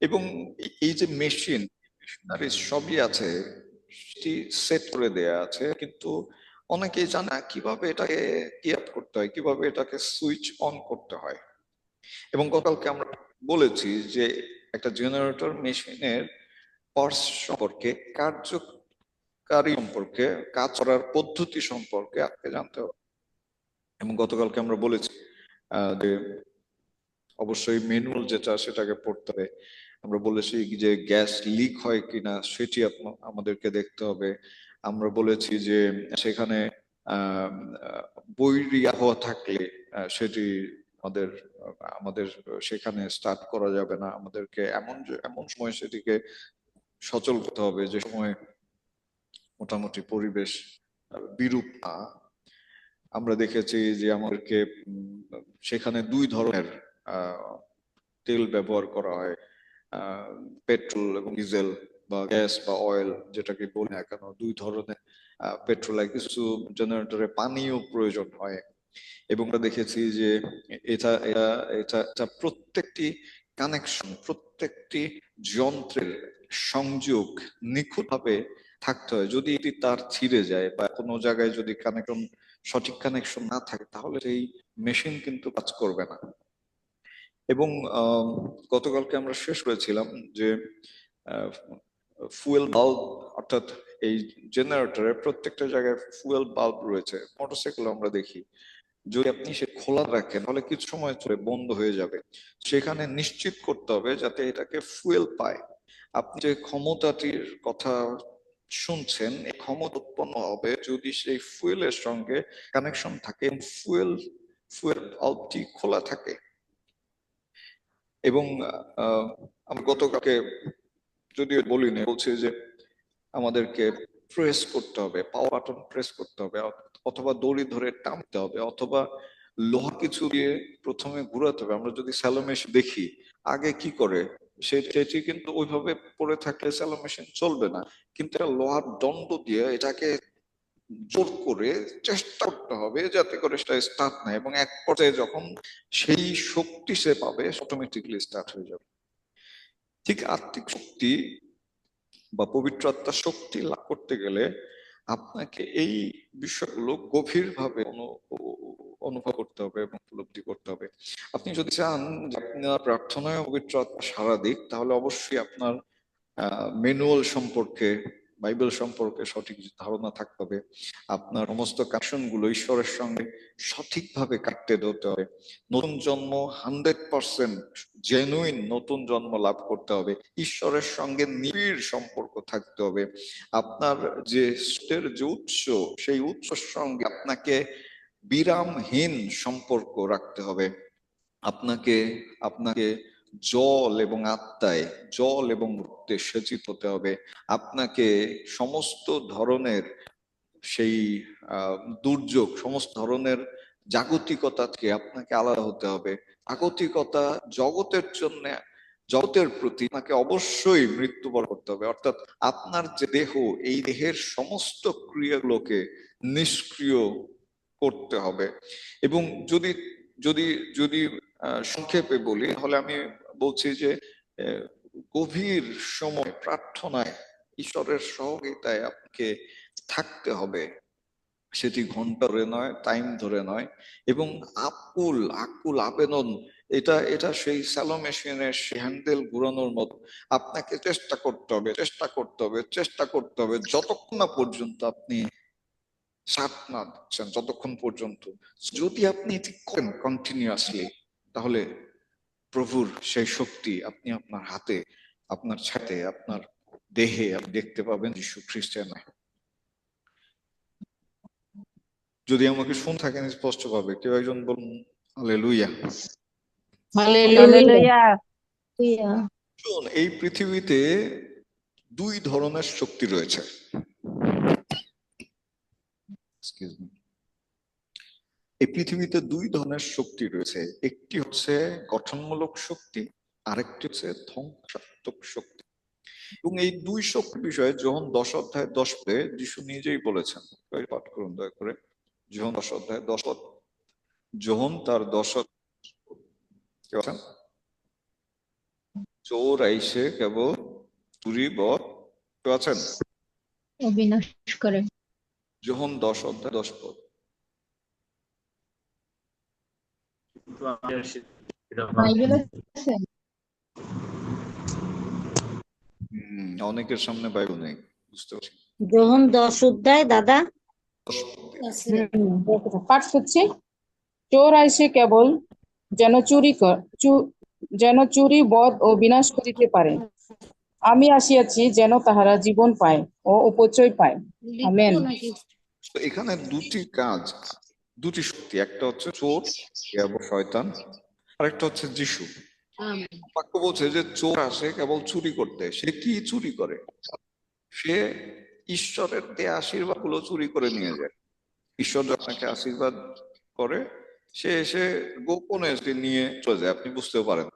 এবং এই যে মেশিনারি সবই আছে, সেটি সেট করে দেয়া আছে, কিন্তু অনেকেই জানে না কিভাবে এটাকে আপ করতে হয়, কিভাবে এটাকে সুইচ অন করতে হয়। এবং গতকালকে আমরা বলেছি যে একটা জেনারেটর মেশিনের পার্টস সম্পর্কে, কার্যকারী সম্পর্কে, কাজ করার পদ্ধতি সম্পর্কে আপনি জানতে হবে। এবং গতকালকে আমরা বলেছি যে অবশ্যই ম্যানুয়াল যেটা সেটাকে পড়তে হবে। আমরা বলেছি যে গ্যাস লিক হয় কিনা সেটি আমাদেরকে দেখতে হবে। আমরা বলেছি যে সেখানে বৈরী আবহাওয়া থাকলে সেটি আমাদের সেখানে স্টার্ট করা যাবে না। আমাদেরকে এমন সময় সেটিকে সচল করতে হবে যে সময় মোটামুটি পরিবেশ বিরূপ না। আমরা দেখেছি যে আমাদেরকে সেখানে 2 ধরনের তেল ব্যবহার করা হয়, পেট্রোল এবং ডিজেল বা গ্যাস বা অয়েল যেটাকে বলি না কেন, 2 ধরনের পেট্রোল। কিছু জেনারেটরে পানিও প্রয়োজন হয়। এবং আমরা দেখেছি যে এটা এটা এটা এটা প্রত্যেকটি কানেকশন, প্রত্যেকটি যন্ত্রের সংযোগ নিখুঁতভাবে থাকতে হয়। যদি এটি তার ছিঁড়ে যায় বা কোনো জায়গায় যদি সঠিক কানেকশন না থাকে, তাহলে এই মেশিন কিন্তু কাজ করবে না। এবং গতকালকে আমরা শেষ করেছিলাম যে ফুয়েল বাল্ব, অর্থাৎ এই জেনারেটরের প্রত্যেকটা জায়গায় ফুয়েল বাল্ব রয়েছে। মোটরসাইকেল আমরা দেখি, যদি আপনি সে খোলা রাখেন তাহলে কিছু সময় ধরে বন্ধ হয়ে যাবে। সেখানে নিশ্চিত করতে হবে যাতে এটাকে ফুয়েল পায়। আপনি যে ক্ষমতাটির কথা শুনছেন, এই ক্ষমতা উৎপন্ন হবে যদি সেই ফুয়েলের সঙ্গে কানেকশন থাকে, ফুয়েল বাল্বটি খোলা থাকে। এবং আমি গতকালকে যদিও বলিনি, বলছি যে আমাদেরকে প্রেস করতে হবে, পাওয়ার বাটন প্রেস করতে হবে, অথবা দড়ি ধরে টানতে হবে, অথবা লোহা কিছু দিয়ে প্রথমে ঘুরাতে হবে। আমরা যদি স্যালো মেশিন দেখি আগে কি করে, সেটি কিন্তু ওইভাবে পড়ে থাকলে স্যালো মেশিন চলবে না, কিন্তু একটা লোহার দণ্ড দিয়ে এটাকে জোর করে চেষ্টা করতে হবে যাতে করে সেটা স্টার্ট নেয়, এবং এক পর্যায়ে যখন সেই শক্তি সে পাবে অটোমেটিকলি স্টার্ট হয়ে যাবে। ঠিক আত্মিক শক্তি বা পবিত্র আত্মার শক্তি লাভ করতে গেলে আপনাকে এই বিষয়গুলো গভীরভাবে অনুভব করতে হবে এবং উপলব্ধি করতে হবে। আপনি যদি চান যে আপনার প্রার্থনায় পবিত্র আত্মা সাড়া দিক, তাহলে অবশ্যই আপনার ম্যানুয়াল সম্পর্কে, বাইবেল সম্পর্কে সঠিক ধারণা থাকতে হবে। আপনার সমস্ত কানেকশনগুলো ঈশ্বরের সঙ্গে সঠিকভাবে কাটতে হতে হবে। নতুন জন্ম 100% জেনুইন নতুন জন্ম লাভ করতে হবে। ঈশ্বরের সঙ্গে নিবিড় সম্পর্ক থাকতে হবে। আপনার যে উৎস, সেই উৎসের সঙ্গে আপনাকে বিরামহীন সম্পর্ক রাখতে হবে। আপনাকে জল এবং আত্মায়, জল এবং রক্তে সেচিত হতে হবে। আপনাকে সমস্ত ধরনের সেই দুর্যোগ, সমস্ত ধরনের জাগতিকতা থেকে আপনাকে আলাদা হতে হবে। জাগতিকতা জগতের প্রতি আপনাকে অবশ্যই মৃত্যুবরণ করতে হবে। অর্থাৎ আপনার যে দেহ, এই দেহের সমস্ত ক্রিয়াগুলোকে নিষ্ক্রিয় করতে হবে। এবং যদি যদি যদি সংক্ষেপে বলি, তাহলে আমি বলছি যে গভীর সময় প্রার্থনায় ঈশ্বরের সহযোগিতায় আপনাকে থাকতে হবে। সেটি ঘন্টা ধরে নয়, টাইম ধরে নয়, এবং আকুল আবেদন। এটা সেই স্যালো মেশিনের হ্যান্ডেল ঘুরানোর মতো। আপনাকে চেষ্টা করতে হবে যতক্ষণ না পর্যন্ত আপনি সাথ না দিচ্ছেন, যতক্ষণ পর্যন্ত। যদি আপনি এটি করেন কন্টিনিউয়াসলি, তাহলে প্রভুর সেই শক্তি আপনি আপনার হাতে, আপনার ছাতে, আপনার দেহে আপনি দেখতে পাবেন যীশু খ্রিস্টের নাই। যদি আমাকে শুন থাকেন স্পষ্ট ভাবে, কেউ একজন বলুন হালেলুয়া।
হালেলুয়া।
শুনুন, এই পৃথিবীতে দুই ধরনের শক্তি রয়েছে। Excuse me. এই পৃথিবীতে দুই ধরনের শক্তি রয়েছে, একটি হচ্ছে গঠনমূলক শক্তি, আরেকটি হচ্ছে ধ্বংসাত্মক শক্তি। এবং এই দুই শক্তির বিষয়ে যোহন 10 অধ্যায় 10 পদে যিশু নিজেই বলেছেন। পাঠ করুন দয়া করে, যোহন 10 অধ্যায় 10 পদ। যোহন তার 10 চোর আইসে কেবল চুরি বধ, কেউ আছেন?
বিনাশ করে।
যোহন 10 অধ্যায় 10 পদ। অনেকের সামনে বাইবেল নেই, বুঝতে পারছি।
যোহন 10 অধ্যায় দাদা।
পাঠ করছি। চোর আইসে কেবল যেন চুরি বধ ও বিনাশ করিতে পারে। আমি আসিয়াছি যেন তাহারা জীবন পায় ও উপচয় পায়। আমেন।
তো এখানে দুটি কাজ, দুটি শক্তি, একটা হচ্ছে চোর এবং শয়তান, আর একটা হচ্ছে যিশু। বাক্য বলছে যে চোর আসে কেবল চুরি করতে। সে কি চুরি করে? সে ঈশ্বরের দেয়া আশীর্বাদ গুলো চুরি করে নিয়ে যায়। ঈশ্বর আপনাকে আশীর্বাদ করে, সে এসে গোপনে নিয়ে চলে যায়, আপনি বুঝতেও পারেন।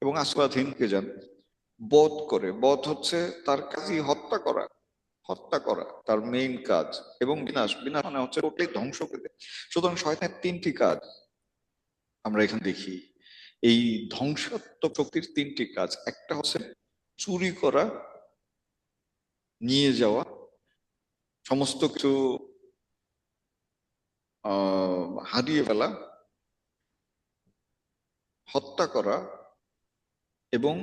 এবং আশীর্বাদহীনকে যান বধ করে। বধ হচ্ছে তার কাজই হত্যা করা, হত্যা করা তার মেইন কাজ। এবং বিনাশ, বিনাশ মানে হচ্ছে টোটালি ধ্বংস করে দেয়। সুতরাং শয়তানের তিনটি কাজ আমরা এখানে দেখি। এই ধ্বংসাত্মক শক্তির তিনটি কাজ, একটা হচ্ছে চুরি করা, নিয়ে যাওয়া, সমস্ত কিছু হারিয়ে ফেলা, হত্যা করা এবং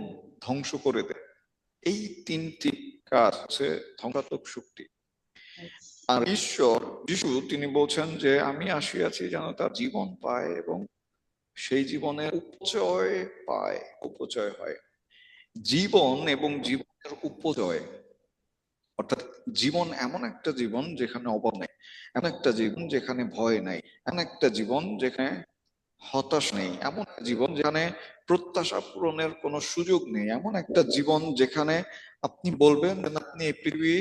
ধ্বংস করে দেয়। এই তিনটি কাজ হচ্ছে ধ্বংসাত্মক শক্তি। আর ঈশ্বর যিশু তিনি বলছেন যে আমি আসিয়াছি যেন তার জীবন পায় এবং সেই জীবনের উপচয় পায়, উপচয় হয়। জীবন এবং জীবনের উপচয়, অর্থাৎ জীবন এমন একটা জীবন যেখানে অভাব নেই, এমন একটা জীবন যেখানে ভয় নাই, এমন একটা জীবন যেখানে হতাশ নেই, এমন একটা জীবন যেখানে প্রত্যাশা পূরণের কোনো সুযোগ নেই, এমন একটা জীবন যেখানে আপনি বলবেন আপনি এই পৃথিবী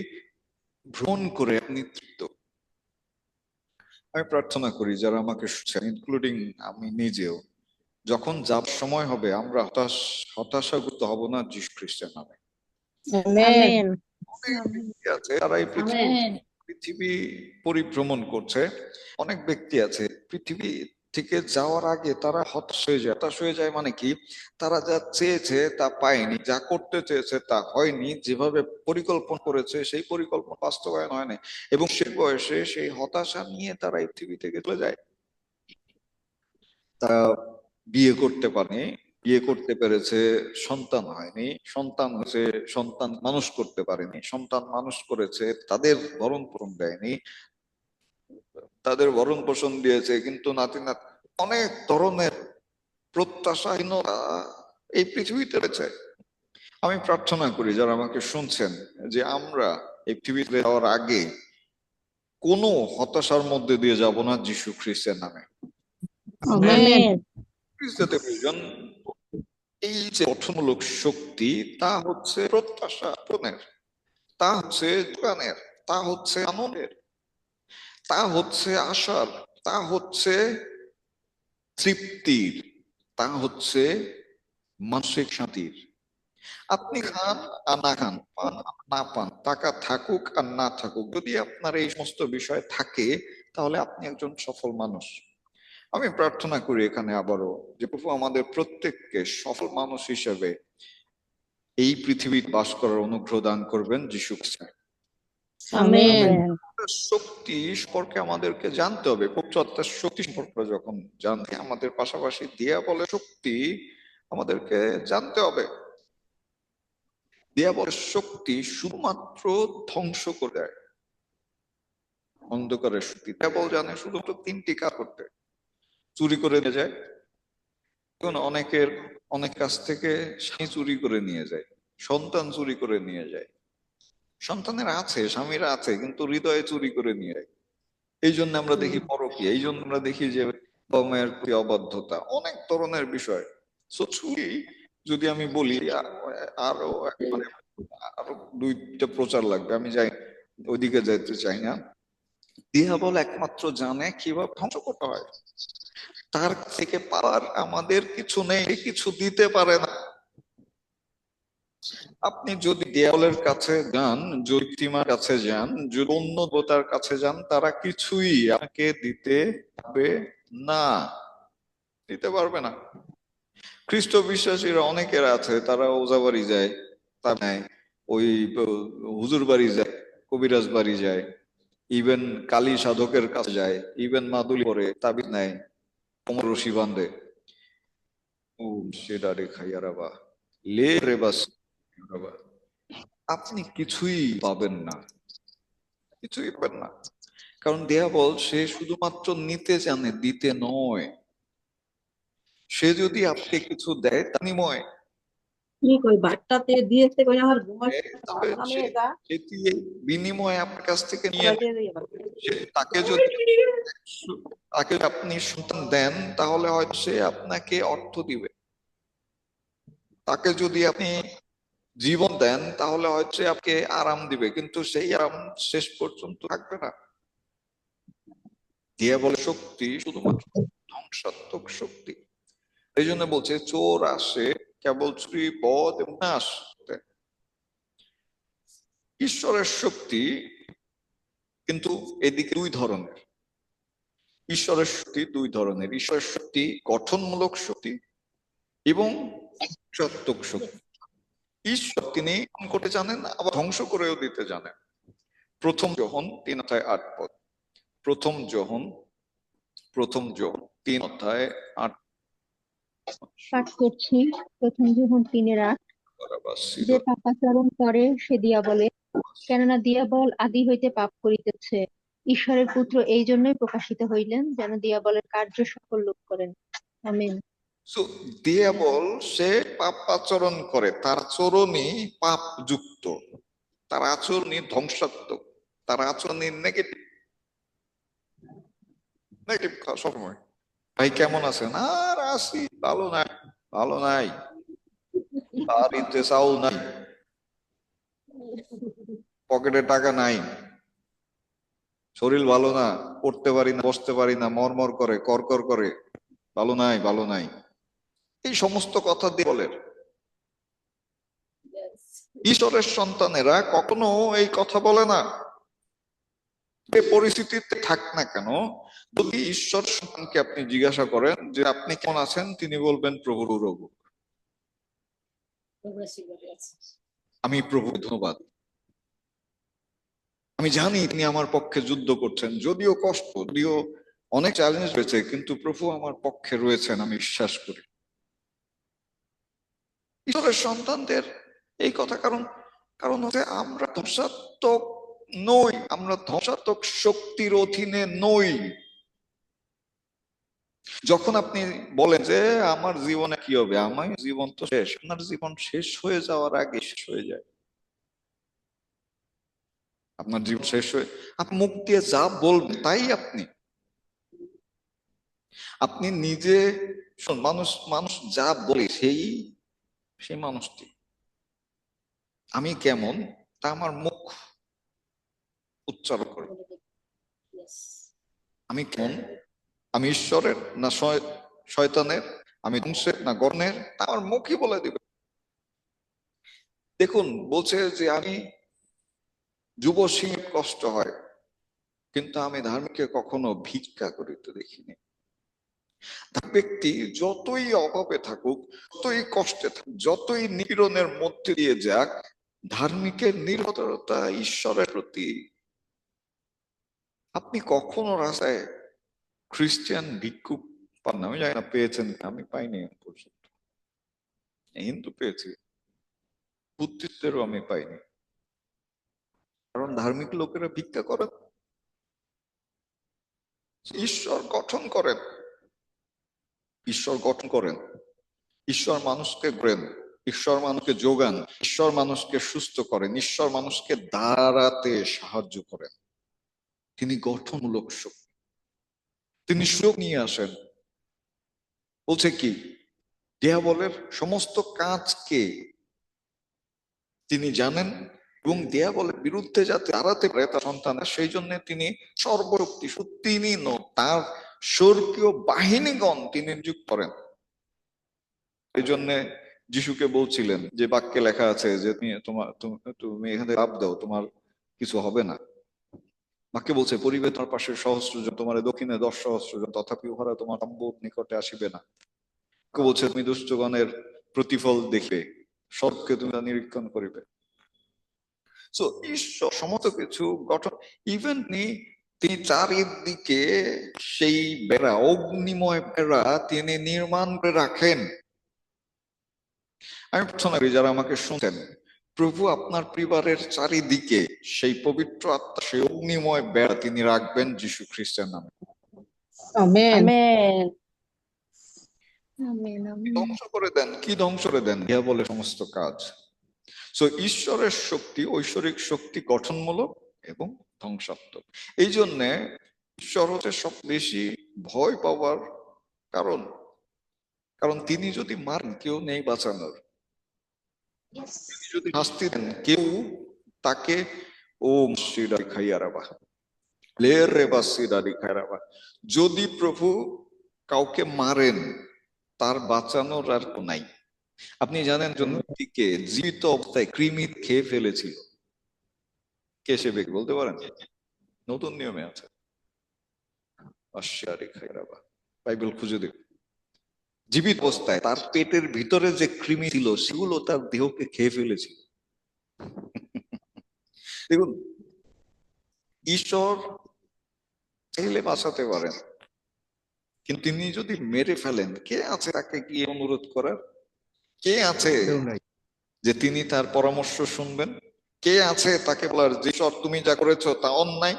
ভ্রমণ করে আপনি তৃপ্ত। আমি প্রার্থনা করি যারা আমাকে শুনছেন, ইনক্লুডিং আমি নিজেও, যখন যাবার সময় হবে আমরা হতাশাগ্রস্ত হব না যীশু খ্রিস্টের নামে।
আমেন।
অনেক ব্যক্তি আছে তারা এই পৃথিবী পরিভ্রমণ করছে, অনেক ব্যক্তি আছে পৃথিবী থেকে যাওয়ার আগে তারা হতাশ হয়ে যায়। হতাশ হয়ে যায় মানে কি? তারা যা চেয়েছে তা পায়নি, যা করতে চেয়েছে তা হয়নি, যেভাবে পরিকল্পনা করেছে সেই পরিকল্পনা বাস্তবায়ন হয়নি, এবং সে বয়সে সেই হতাশা নিয়ে তারা এই পৃথিবী থেকে চলে যায়। তারা বিয়ে করতে পারেনি, বিয়ে করতে পেরেছে, সন্তান হয়নি, সন্তান হয়েছে, সন্তান মানুষ করতে পারেনি, সন্তান মানুষ করেছে, তাদের ভরণ পোষণ দেয়নি, তাদের ভরণ পোষণ দিয়েছে কিন্তু নাতি নাতি, অনেক ধরনের প্রত্যাশাহীনতা এই পৃথিবীতে রয়েছে। আমি প্রার্থনা করি যারা আমাকে শুনছেন যে আমরা এই পৃথিবীতে যাওয়ার আগে কোনো হতাশার মধ্যে দিয়ে যাব না যীশু খ্রিস্টের নামে। প্রয়োজন এই যে গঠনমূলক শক্তি, তা হচ্ছে প্রত্যাশা পূরণের, তা হচ্ছে যোগানের, তা হচ্ছে আনন্দের, তা হচ্ছে আশার, তা হচ্ছে তৃপ্তির, তা হচ্ছে মানসিক শান্তির। আপনি খান আর না খান, পান না পান, টাকা থাকুক আর না থাকুক, যদি আপনার এই সমস্ত বিষয় থাকে তাহলে আপনি একজন সফল মানুষ। আমি প্রার্থনা করি এখানে আবারও যে প্রভু আমাদের প্রত্যেককে সফল মানুষ হিসেবে এই পৃথিবীর বাস করার অনুগ্রহ দান করবেন যীশু খ্রিস্ট। শক্তি সম্পর্কে আমাদেরকে জানতে হবে, পবিত্র আত্মার শক্তি সম্পর্কে যখন জানতে আমাদের পাশাপাশি দেয়া বলে শক্তি আমাদেরকে জানতে হবে। দেয়া বলে শক্তি শুধুমাত্র ধ্বংস করে দেয়, অন্ধকারের শক্তি। দেবল জানে শুধুমাত্র তিনটি কাজ করতে, চুরি করে নিয়ে যায়, অনেক কাছ থেকে স্বামী চুরি করে নিয়ে যায়, সন্তান চুরি করে নিয়ে যায়, সন্তানেরা আছে, স্বামীরা আছে, কিন্তু হৃদয়ে চুরি করে নিয়ে যায়। এই জন্য আমরা দেখি পরকীয়া, এই জন্য আমরা দেখি যে বাবা মায়ের প্রতি অবাধ্যতা, অনেক ধরনের বিষয়। সো চুরি যদি আমি বলি আরো মানে আরো দুইটা প্রচার লাগবে, আমি যাই ওইদিকে যাইতে চাই না। দিয়াবল একমাত্র জানে কিভাবে ধ্বংস করতে হয়, তার থেকে পাওয়ার আমাদের কিছু নেই, কিছু দিতে পারে না। আপনি যদি দেয়ালের কাছে যান, জ্যোতিমার কাছে যান, যদি অন্য দেবতার কাছে যান, তারা কিছুই আপনাকে দিতে পারবে না, দিতে পারবে না। খ্রিস্ট বিশ্বাসীরা অনেকের আছে, তারা ওজা বাড়ি যায়, তা নেয়, ওই হুজুর বাড়ি যায়, কবিরাজ বাড়ি যায়, ইভেন কালী সাধকের কাছে যায়, ইভেন মাদুলি করে তাবিজ নেয়, কোমর রশি বাঁধে। ও সেটা রে খাইয়ারাবা লে রে বাস, আপনি কিছুই পাবেন না, কিছুই পাবেন না। কারণ দেয়াবল সে শুধুমাত্র নিতে জানে, দিতে নয়। সে যদি আপনাকে কিছু দেয় তা বিনিময়,
ঠিক ওই বার্তাতে দিয়েছে কই আমার বয়স
তবে
আমি
সে
এটা
সেটি বিনিময়ে আপনার কাছ থেকে নিয়ে নেয়। তাকে যদি আপনি সন্তান দেন, তাহলে হয়তো সে আপনাকে অর্থ দিবে। তাকে যদি আপনি জীবন দেন, তাহলে হয়তো সে আপনাকে আরাম দিবে, কিন্তু সেই আরাম শেষ পর্যন্ত থাকবে না। দিয়াবলের শক্তি শুধুমাত্র ধ্বংসাত্মক শক্তি। এই জন্য বলছে চোর আসে কেবল চুরি, বধ এবং নাশ করতে। ঈশ্বরের শক্তি কিন্তু এদিকে দুই ধরনের। ঈশ্বরের শক্তি দুই ধরনের। ঈশ্বরের শক্তি গঠনমূলক শক্তি এবং ধ্বংসাত্মক শক্তি। ঈশ্বর তিনি করতে জানেন, আবার ধ্বংস করেও দিতে জানেন। প্রথম যোহন 3:8। প্রথম যোহন 3:8।
পাঠ করছি প্রথম যোহন 3:8। যে পাপাচরণ করে সে দিয়াবলে, কেননা দিয়াবল আদি হইতে পাপ করিতেছে। ঈশ্বরের পুত্র এই জন্যই প্রকাশিত হইলেন, যেন দিয়াবলের কার্য সকল লোপ করেন। আমেন।
সো দিয়াবল সে পাপ আচরণ করে, তার আচরণই পাপ যুক্ত, তার আচরণই ধ্বংসাত্মক, তার আচরণই নেগেটিভ। নেগেটিভ সবসময়। ভাই কেমন আছেন? আর আছি, ভালো নাই, ভালো নাই, বাড়িতে চাউল নাই, পকেটে টাকা নাই, শরীর ভালো না, পড়তে পারি না, বসতে পারি না, মরমর করে, করকর করে, ভালো নাই, ভালো নাই। এই সমস্ত কথা দিয়ে বলেন। ঈশ্বরের সন্তানেরা কখনো এই কথা বলে না। যে পরিস্থিতিতে থাক না কেন, যদি ঈশ্বর সন্তানকে আপনি জিজ্ঞাসা করেন যে আপনি কেমন আছেন, তিনি বলবেন প্রভুর রোগ, আমি প্রভু ধন্যবাদ, আমি জানি তিনি আমার পক্ষে যুদ্ধ করছেন, যদিও কষ্ট, যদিও অনেক চ্যালেঞ্জ রয়েছে, কিন্তু প্রভু আমার পক্ষে রয়েছেন, আমি বিশ্বাস করি। ঈশ্বরের সন্তানদের এই কথা, কারণ হচ্ছে আমরা ধ্বংসাত্মক নই, আমরা ধ্বংসাত্মক শক্তির অধীনে নই। যখন আপনি বলেন যে আমার জীবনে কি হবে, আমার জীবন তো শেষ, আপনার জীবন শেষ হয়ে যাওয়ার আগে শেষ হয়ে যায়। আপনার জীবন শেষ হয়ে, আপনি মুখ দিয়ে যা বলবেন তাই আপনি নিজে মানুষ যা বলে সেই মানুষটি। আমি কেমন তা আমার মুখ উচ্চারণ করে। আমি কেমন, আমি ঈশ্বরের না শয়তানের, আমি ধ্বংসের না গর্ণের, আমার মুখই বলে দিবে। দেখুন বলছে যে আমি যুব সিংহ কষ্ট হয়, কিন্তু আমি ধার্মিককে কখনো ভিক্ষা করিতে দেখিনি। ব্যক্তি যতই অভাবে থাকুক, যতই কষ্টে থাকুক, যতই নিপীড়নের মধ্যে দিয়ে যাক, ধার্মিকের নির্ভরতা ঈশ্বরের প্রতি। আপনি কখনো রাস্তায় খ্রিস্টান ভিক্ষুক পান না, আমি জানি না পেয়েছেন, আমি পাইনি পর্যন্ত। হিন্দু পেয়েছি, বুদ্ধিস্টেরও আমি পাইনি, কারণ ধার্মিক লোকেরা ভিক্ষা করেন। ঈশ্বর গঠন করেন, ঈশ্বর গঠন করেন, ঈশ্বর মানুষকে গড়েন, ঈশ্বর মানুষকে যোগান, ঈশ্বর মানুষকে সুস্থ করেন, ঈশ্বর মানুষকে দাঁড়াতে সাহায্য করেন। তিনি গঠনমূলক শক্তি, তিনি সুখ নিয়ে আসেন। বলছে কি, দেয়াবলের সমস্ত কাজকে তিনি জানেন এবং দেয়াবলের বিরুদ্ধে যাতে দাঁড়াতে পারে তার সন্তান, সেই জন্য তিনি সর্বশক্তি, তিনি তার স্বর্গীয় বাহিনীগণ তিনি নিযুক্ত করেন। এই জন্য যিশুকে বলছিলেন যে বাক্যে লেখা আছে যে তুমি এখানে লাভ দাও, তোমার কিছু হবে না। বাক্যে বলছে পরিবে তোমার পাশে সহস্রজন, তোমার দক্ষিণে 10 সহস্রজন, তথাপি উহারা তোমার নিকটে আসিবে না। বলছে তুমি দুষ্টগণের প্রতিফল দেখবে, সবকে তুমি নিরীক্ষণ করিবে। সো ঈশ্বর সমস্ত কিছু গঠন, ইভেন তিনি চারিদিকে সেই বেড়া, অগ্নিময় বেড়া তিনি নির্মাণ করে রাখেন। আমি প্রার্থনা করি যারা আমাকে শুনছেন, প্রভু আপনার পরিবারের চারিদিকে সেই পবিত্র আত্মা, সেই অগ্নিময় বেড়া তিনি রাখবেন যীশু খ্রিস্টের নামে।
আমেন।
আমেন।
ধ্বংস করে দেন, কি ধ্বংস করে দেন? বলে সমস্ত কাজ। সো ঈশ্বরের শক্তি, ঐশ্বরিক শক্তি গঠনমূলক এবং ধ্বংসাত্মক। এই জন্য ঈশ্বর হচ্ছে সব বেশি ভয় পাওয়ার কারণ, কারণ তিনি যদি মারেন কেউ নেই বাঁচানোর, তিনি যদি শাস্তি দেন কেউ তাকে যদি প্রভু কাউকে মারেন তার বাঁচানোর আর নাই। আপনি জানেন জন্মটিকে জীবিত অবস্থায় কৃমি খেয়ে ফেলেছিল, কে সে ব্যক্তি বলতে পারেন? নতুন নিয়মে আছে, বাইবেল খুঁজে দেখ। জীবিত অবস্থায় তার পেটের ভিতরে যে কৃমি ছিল সেগুলো তার দেহকে খেয়ে ফেলেছিল। দেখুন, ঈশ্বর চাইলে বাঁচাতে পারেন, কিন্তু তিনি যদি মেরে ফেলেন, কে আছে তাকে গিয়ে অনুরোধ করার? কে আছে যে তিনি তার পরামর্শ শুনবেন? কে আছে তাকে বলার যে ঈশ্বর তুমি যা করেছো তা অন্যায়?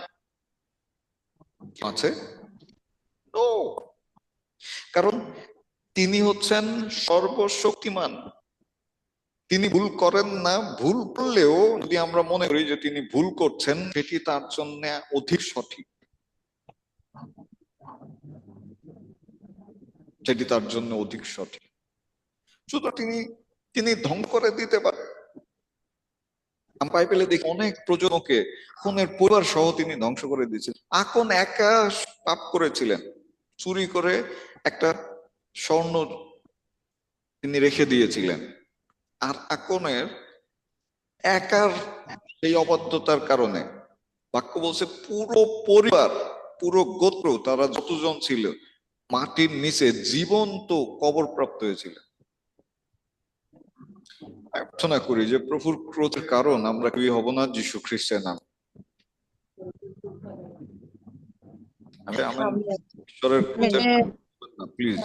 আছে? কারণ তিনি হচ্ছেন সর্বশক্তিমান, তিনি ভুল করেন না। ভুল করলেও যদি আমরা মনে করি যে তিনি ভুল করছেন, সেটি তার জন্য অধিক সঠিক, সেটি তার জন্য অধিক সঠিক। শুধু তিনি ধ্বংস করে দিতে পারেন। আমি বাইবেলে দেখি অনেক প্রজনকে খুনের পরিবার সহ তিনি ধ্বংস করে দিয়েছেন। আকন একা পাপ করেছিলেন, চুরি করে একটা স্বর্ণ তিনি রেখে দিয়েছিলেন, আর আকনের একার সেই অবাধ্যতার কারণে বাক্য বলছে পুরো পরিবার, পুরো গোত্র, তারা যতজন ছিল মাটির নিচে জীবন্ত কবরপ্রাপ্ত হয়েছিল। প্রার্থনা করি যে প্রভুর ক্রোধের কারণ আমরা কি হব না যীশু খ্রিস্টের নাম। ঈশ্বরের ক্রোধের প্লিজ,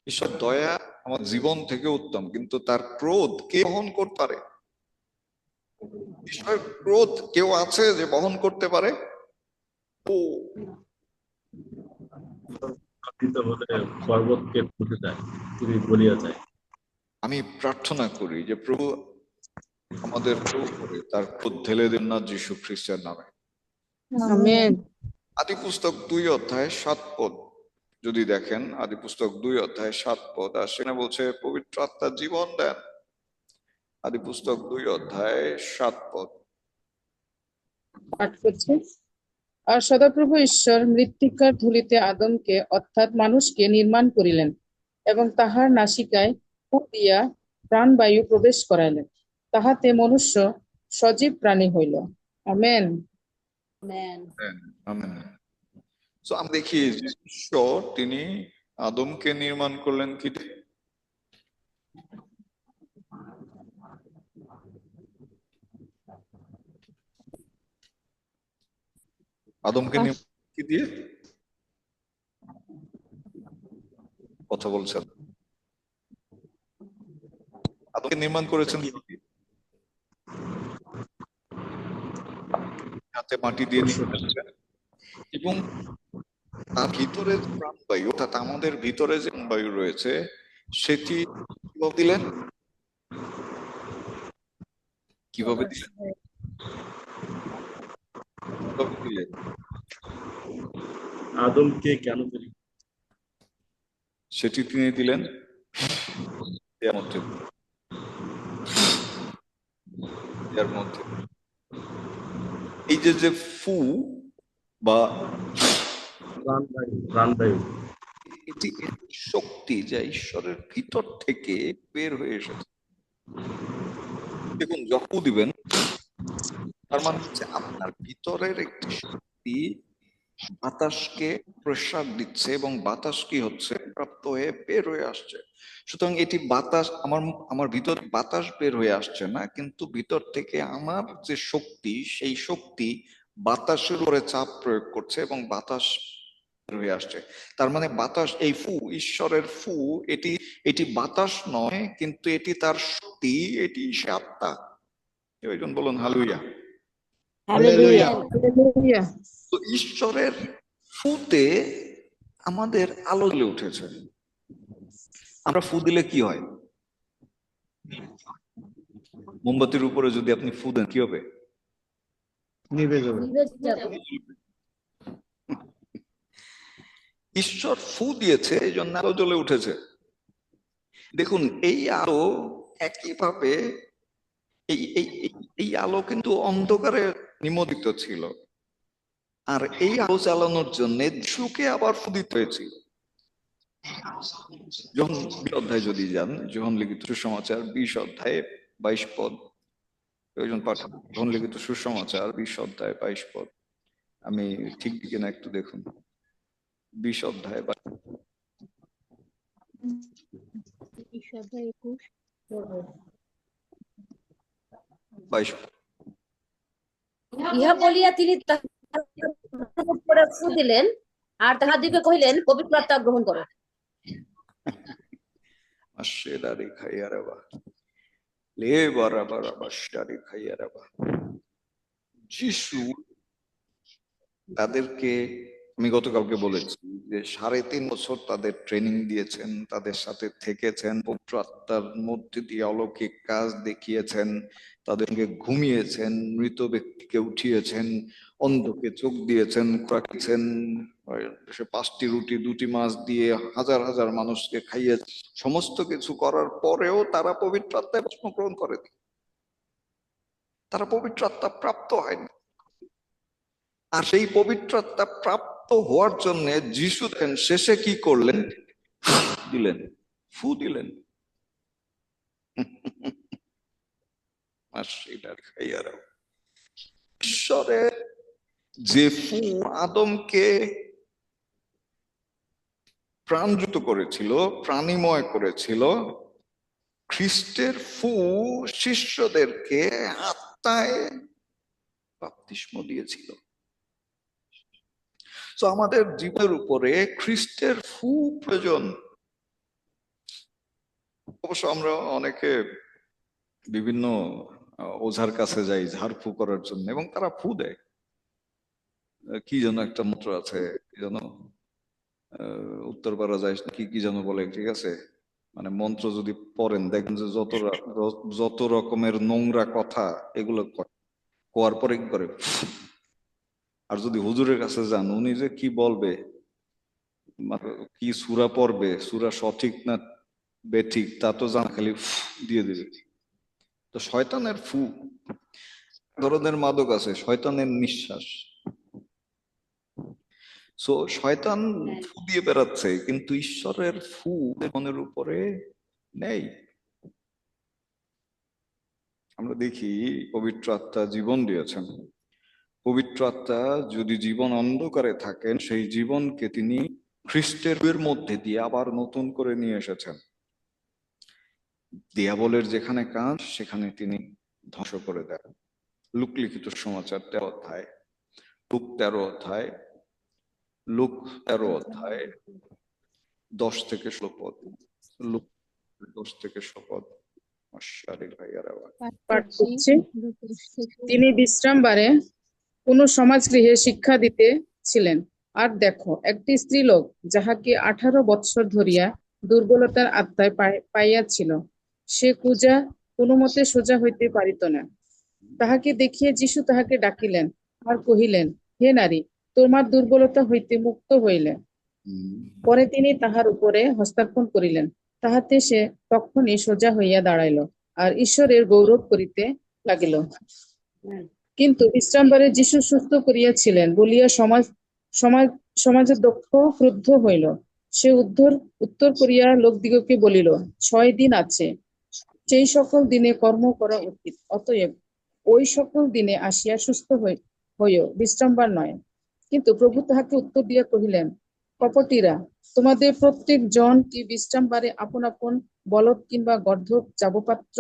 ঈশ্বর দয়া আমার জীবন থেকে উত্তম, কিন্তু তার ক্রোধ কে বহন করতে পারে? ঈশ্বরের ক্রোধ কেউ আছে যে বহন করতে পারে? ও
পর্বতকে ফুটে যায়, তিনি বলিয়া যায়।
আমি প্রার্থনা করি যে প্রভু আমাদের তার ক্রোধ ঢেলে দেন না যীশু খ্রিস্টের নামে।
আমেন।
আদি পুস্তক 2:7 যদি দেখেন, আদি পুস্তক 2:7, আর সেখানে বলছে পবিত্র আত্মা জীবন দেন। আদি পুস্তক 2:7
পাঠ করছি। আর সদাপ্রভু ঈশ্বর মৃত্তিকার ধূলিতে আদমকে অর্থাৎ মানুষকে নির্মাণ করিলেন এবং তাহার নাসিকায় ফু দিয়া প্রাণবায়ু প্রবেশ করাইলেন, তাহাতে মনুষ্য সজীব প্রাণী হইল। আমেন।
আমেন। সো আমরা দেখি ঈশ্বর তিনি আদমকে নির্মাণ করলেন কি? আদমকে নির্মাণ কি দিয়ে? কথা বলছেন? আদমকে নির্মাণ করেছেন হাতে মাটি দিয়ে এবং তার ভিতরে প্রাণবায়ু, অর্থাৎ আমাদের ভিতরে যে বায়ু রয়েছে সেটি দিলেন কিভাবে দিলেন? কিভাবে দিলেন?
আদমকে কেন তৈরি?
সেটি তিনি দিলেন এর মধ্যে, এর মধ্যে এই যে ফু বা
প্রাণবায়ু
এটি শক্তি যা ঈশ্বরের ভিতর থেকে বের হয়ে এসেছে। দেখুন, যখন দিবেন তার মানে হচ্ছে আপনার ভিতরের একটি শক্তি বাতাসকে প্রসার দিচ্ছে এবং বাতাস কি হচ্ছে, প্রাপ্ত হয়ে বের হয়ে আসছে। সুতরাং এটি বাতাস, আমার ভিতর বাতাস বের হয়ে আসছে না, কিন্তু ভিতর থেকে আমার যে শক্তি, সেই শক্তি বাতাসের উপরে চাপ প্রয়োগ করছে এবং বাতাস বের হয়ে আসছে। তার মানে বাতাস, এই ফু, ঈশ্বরের ফু, এটি বাতাস নয়, কিন্তু এটি তার শক্তি, এটি সে আত্মা। একজন বলুন হালেলুয়া।
হালেলুয়া।
হালেলুয়া।
তো ঈশ্বরের ফুতে আমাদের আলো জ্বলে উঠেছে। আমরা ফু দিলে কি হয়? মোমবাতির উপরে যদি আপনি ফু দেন কি হবে?
নিভে যাবে।
ঈশ্বর ফু দিয়েছে, এই জন্য আলো জ্বলে উঠেছে। দেখুন, এই আলো একইভাবে এই আলো কিন্তু অন্ধকারে নিমজ্জিত ছিল, আর এই আলো চালানোর জন্য যিশুকে আবার ফু দিতে হয়েছিল। যখন 20 অধ্যায় যদি যান, যোহন লিখিত সুসমাচার 20 অধ্যায়ে 22 পদ, প্রয়োজন পাঠান। যোহন লিখিত সুসমাচার 20 অধ্যায় 22 পদ। আমি ঠিক দিকে না, একটু দেখুন। 20 অধ্যায় 22 পদ।
ইহা বলিয়া তিনি তাহার উপরে ফু দিলেন আর তাহাদিগকে কহিলেন, পবিত্র আত্মা গ্রহণ করো।
আশেদারি খাইয়ারাবা, লে বারাবারাবা শারি খাইয়ারাবা। যিশু তাদেরকে, আমি গতকালকে বলেছি যে 3.5 বছর তাদের ট্রেনিং দিয়েছেন, তাদের সাথে থেকেছেন, পবিত্র আত্মার মধ্যে দিয়ে অলৌকিক কাজ দেখিয়েছেন, তাদেরকে ঘুমিয়েছেন, মৃত ব্যক্তিকে উঠিয়েছেন, অন্ধকে চোখ দিয়েছেন, রাখিয়েছেন, 5টি রুটি 2টি মাছ দিয়ে হাজার হাজার মানুষকে খাইয়ে, সমস্ত কিছু করার পরেও তারা পবিত্র আত্মায় বাষ্প গ্রহণ করেনি। তারা পবিত্র আত্মা প্রাপ্ত হয়নি। আর সেই পবিত্র আত্মা প্রাপ্ত হওয়ার জন্য যিশু শেষে কি করলেন? দিলেন, ফু দিলেন। ঈশ্বরের যে ফু আদমকে প্রাণযুক্ত করেছিল, প্রাণীময় করেছিল, খ্রিস্টের ফু শিষ্যদেরকে আত্মায় বাপ্তিস্ম দিয়েছিল। তো আমাদের জীবনের উপরে খ্রিস্টের ফু প্রয়োজন। অবশ্য আমরা অনেকে বিভিন্ন ওঝার কাছে যাই ঝাড়ফু করার জন্য, এবং তারা ফু দেয়। কি যেন একটা মন্ত্র আছে, কি যেন উত্তরপাড়া যায় কি যেন বলে, ঠিক আছে? মানে মন্ত্র যদি পড়েন দেখবেন যে যত রকমের নোংরা কথা এগুলো কোয়ার পরে কি করে। আর যদি হুজুরের কাছে যান, উনি যে কি বলবে, কি সূরা পড়বে, সূরা সঠিক না বেঠিক তা তো জানা, খালি দিয়ে দেবে। তো শয়তানের ফু ধরনের মাদক আছে, শয়তানের নিঃশ্বাস। সো শয়তান ফু দিয়ে বেড়াচ্ছে, কিন্তু ঈশ্বরের ফু মনের উপরে নেই। আমরা দেখি পবিত্র আত্মা জীবন দিয়েছেন। পবিত্র আত্মা যদি জীবন অন্ধকারে থাকেন, সেই জীবনকে তিনি খ্রিস্টের মধ্যে দিয়ে আবার নতুন করে নিয়ে এসেছেন। দিয়াবলের যেখানে কাজ, সেখানে তিনি ধ্বংস করে দেন। লুক লিখিত সমাচার 13 অধ্যায়, লুক 13 অধ্যায়, লুক 13 অধ্যায় 10 থেকে 16 পদ। লুক 10 থেকে 16 পদ।
পাঠ করছি। তিনি বিশ্রামবারে কোন সমাজগৃহে শিক্ষা দিতেছিলেন। আর দেখো, একটি স্ত্রীলোক যাহাকে 18 বৎসর ধরিয়া দুর্বলতার আত্মায় পাইয়াছিল, সে কুজা কোনো মতে সোজা হইতে পারিত না। তাহাকে দেখিয়া যীশু তাহাকে ডাকিলেন আর কহিলেন, হে নারী, তোমার দুর্বলতা হইতে মুক্ত হইলে। পরে তিনি তাহার উপরে হস্তার্পণ করিলেন, তাহাতে সে তখনই সোজা হইয়া দাঁড়াইল আর ঈশ্বরের গৌরব করিতে লাগিল। কিন্তু বিশ্রামবারে যীশু সুস্থ করিয়াছিলেন বলিয়া সমাজের দক্ষ ক্রুদ্ধ হইল। সে উত্তর করিয়া লোকদিগকে বলিল, 6 দিন আছে, সেই সকল দিনে কর্ম করা উচিত, অতএব ওই সকল দিনে আসিয়া সুস্থ হইও, বিশ্রামবার নয়। কিন্তু প্রভু তাহাকে উত্তর দিয়া কহিলেন, কপটীরা, তোমাদের প্রত্যেক জন কি বিশ্রামবারে আপন আপন বলদ কিংবা গর্ধব চাবপাত্র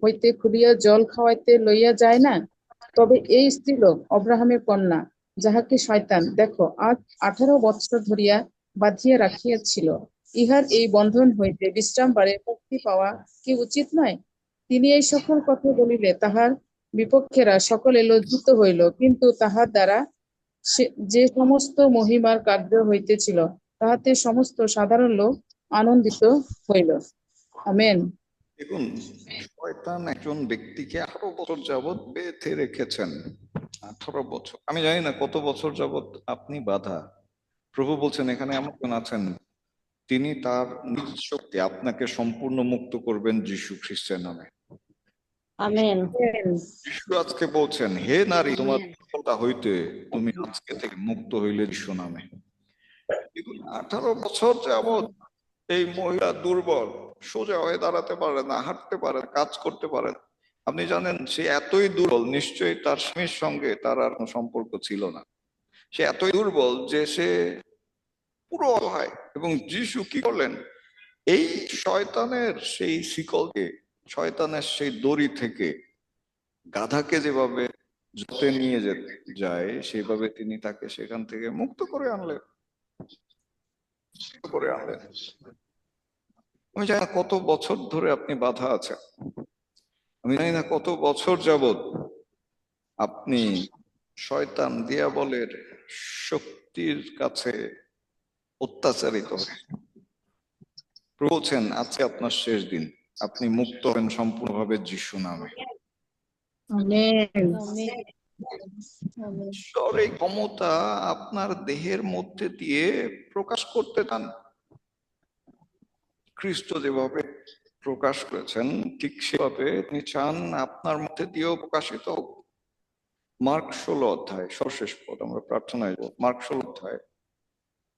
হইতে খুলিয়া জল খাওয়াইতে লইয়া যায় না? তবে এই স্ত্রীলোক অব্রাহামের কন্যা, যাহাকে শয়তান দেখো আজ 18 বৎসর ধরিয়া বাঁধিয়া রাখিয়াছিল, ইহার এই বন্ধন হইতে বিশ্রামবারে মুক্তি পাওয়া কি উচিত নয়? তিনি এই সকল কথা বলিলে তাহার বিপক্ষেরা সকলে লজ্জিত হইল, কিন্তু তাহার দ্বারা যে সমস্ত মহিমার কার্য হইতেছিল তাহাতে সমস্ত সাধারণ লোক আনন্দিত হইল। আমেন।
দেখুন, শয়তান একজন ব্যক্তিকে 18 বছর যাবৎ বেঁধে রেখেছেন। 18 বছর, আমি জানি না কত বছর যাবৎ আপনি বাধা। প্রভু বলছেন এখানে এমন আছেন, তিনি তার নিজ শক্তি আপনাকে সম্পূর্ণ মুক্ত করবেন যীশু খ্রিস্টের নামে।
আমেন।
যীশু আজকে বলছেন, হে নারী, তোমার দুর্বলতা হইতে তুমি আজকে থেকে মুক্ত হইলে যীশু নামে। 18 বছর যাবৎ এই মহিলা দুর্বল, সোজা হয়ে দাঁড়াতে পারে না, হাঁটতে পারে না, কাজ করতে পারে না। আপনি জানেন সে এতই দুর্বল, নিশ্চয়ই তার স্বামীর সঙ্গে তার আর কোনো সম্পর্ক ছিল না। সে এতই দুর্বল যে সে পুরো অসহায়। এবং যীশু কি করলেন? এই শয়তানের সেই শিকলকে, শয়তানের সেই দড়ি থেকে গাধাকে যেভাবে জোতে নিয়ে যায়, সেইভাবে তিনি তাকে সেখান থেকে মুক্ত করে আনলেন। আমি জানি না কত বছর ধরে আপনি বাধা আছেন, আমি জানি না কত বছর যাবৎ আপনি শয়তান দিয়াবলের শক্তির কাছে অত্যাচারিত হয়েছেন। বলছেন আজকে আপনার শেষ দিন, আপনি মুক্ত হবেন সম্পূর্ণভাবে যীশু নামে। ঈশ্বর এই ক্ষমতা আপনার দেহের মধ্যে দিয়ে প্রকাশ করতে চান। খ্রিস্ট যেভাবে প্রকাশ করেছেন ঠিক সেভাবে তিনি চান আপনার মধ্যে দিয়েও প্রকাশিত হোক। মার্ক 16 অধ্যায় সর্বশেষ পদ আমরা প্রার্থনায়, মার্ক 16 অধ্যায়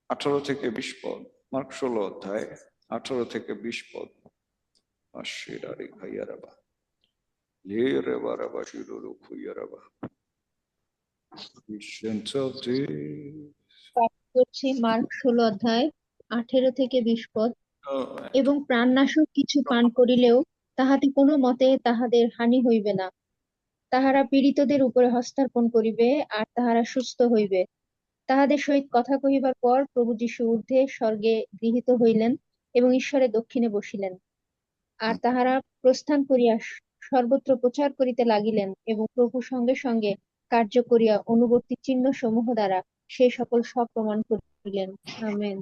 18 থেকে 20 পদ। মার্ক 16 অধ্যায় 18 থেকে 20 পদ। আশিরারি ভাইয়ারাবা লেরেবা রাবা শিরুরু খুইয়ারাবা।
পাঠ করছি মার্ক 16 অধ্যায় 18 থেকে 20 পদ। এবং প্রাণনাশক কিছু পান করিলেও তাহাতে কোনো মতে তাহাদের হানি হইবে না, তাহারা পীড়িতদের উপরে হস্তার্পণ করিবে আর তাহারা সুস্থ হইবে। তাহাদের সহিত কথা কহিবার পর প্রভু যীশু ঊর্ধ্বে স্বর্গে গৃহীত হইলেন এবং ঈশ্বরের দক্ষিণে বসিলেন। আর তাহারা প্রস্থান করিয়া সর্বত্র প্রচার করিতে লাগিলেন এবং প্রভু সঙ্গে সঙ্গে কার্য করিয়া অনুবর্তী চিহ্ন সমূহ দ্বারা সেই সকল সব প্রমাণ করিলেন। আমেন।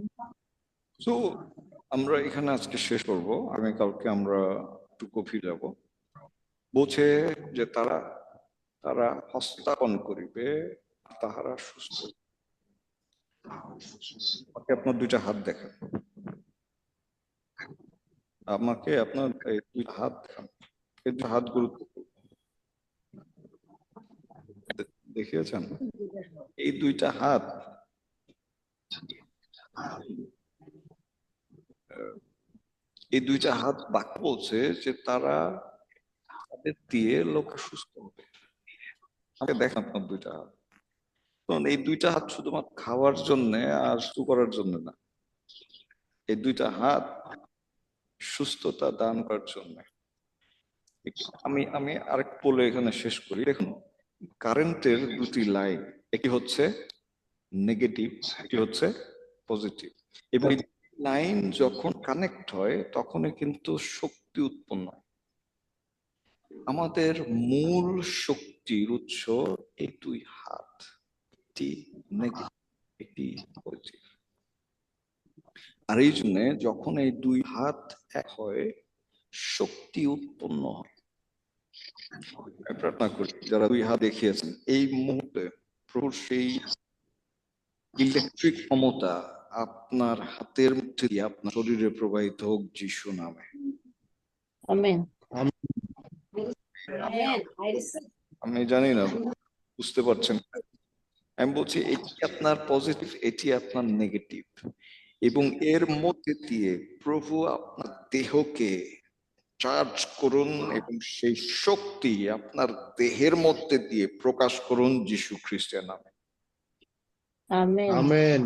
তো আমরা এখানে আজকে শেষ করবো, আগামীকালকে আমরা একটু কফি যাব। বলছে যে তারা হস্তাপন করিবে, তাহারা সুস্থ। আমাকে আপনার দুইটা হাত দেখান, আমাকে আপনার এই দুইটা হাত দেখান। এই দুটো হাত গুরুত্বপূর্ণ, দেখিয়েছেন? এই দুইটা হাত বাক্য বলছে যে তারা তাদের দিয়ে লোক সুস্থ হবে। আমাকে দেখেন আপনার দুইটা হাত। এই দুইটা হাত শুধুমাত্র খাওয়ার জন্য আর সুস্থ করার জন্য না, এই দুইটা হাত সুস্থতা দান করার জন্য। আমি আরেক বলে এখানে শেষ করি। দেখুন, কারেন্টের দুটি লাইন, একটি হচ্ছে নেগেটিভ, একটি হচ্ছে পজিটিভ, এবং লাইন যখন কানেক্ট হয় তখনই কিন্তু শক্তি উৎপন্ন হয়। আমাদের মূল শক্তির উৎস এই দুই হাত, একটি নেগেটিভ, একটি পজিটিভ। আর এই জন্য যখন এই দুই হাত এক হয় শক্তি উৎপন্ন হয়। আমি প্রার্থনা করি যারা 2 হাত দেখিয়েছেন এই মুহূর্তে প্রভুর সেই ইলেকট্রিক ক্ষমতা আপনার হাতের মধ্যে দিয়ে আপনার শরীরে প্রবাহিত হোক যিশু নামে।
আমেন।
আমি জানি না বুঝতে পারছেন, আমি বলছি এটি আপনার পজিটিভ, এটি আপনার নেগেটিভ, এবং এর মধ্যে দিয়ে প্রভু আপনার দেহকে চার্জ করুন এবং সেই শক্তি আপনার দেহের মধ্যে দিয়ে প্রকাশ করুন যিশু খ্রিস্টের নামে।
আমেন।
আমেন।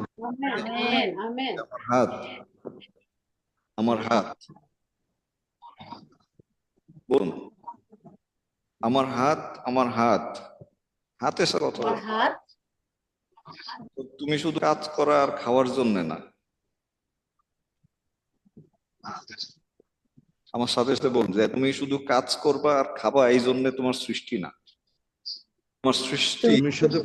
আমার হাত বলুন, আমার হাতে স্যার কথা বলো। তুমি শুধু কাজ করা আর খাওয়ার জন্য না, আমার সাথে সাথে বলুন যে তুমি শুধু কাজ করবা আর খাবা এই জন্য তোমার সৃষ্টি না। তোমার সৃষ্টি
তুমি শুধু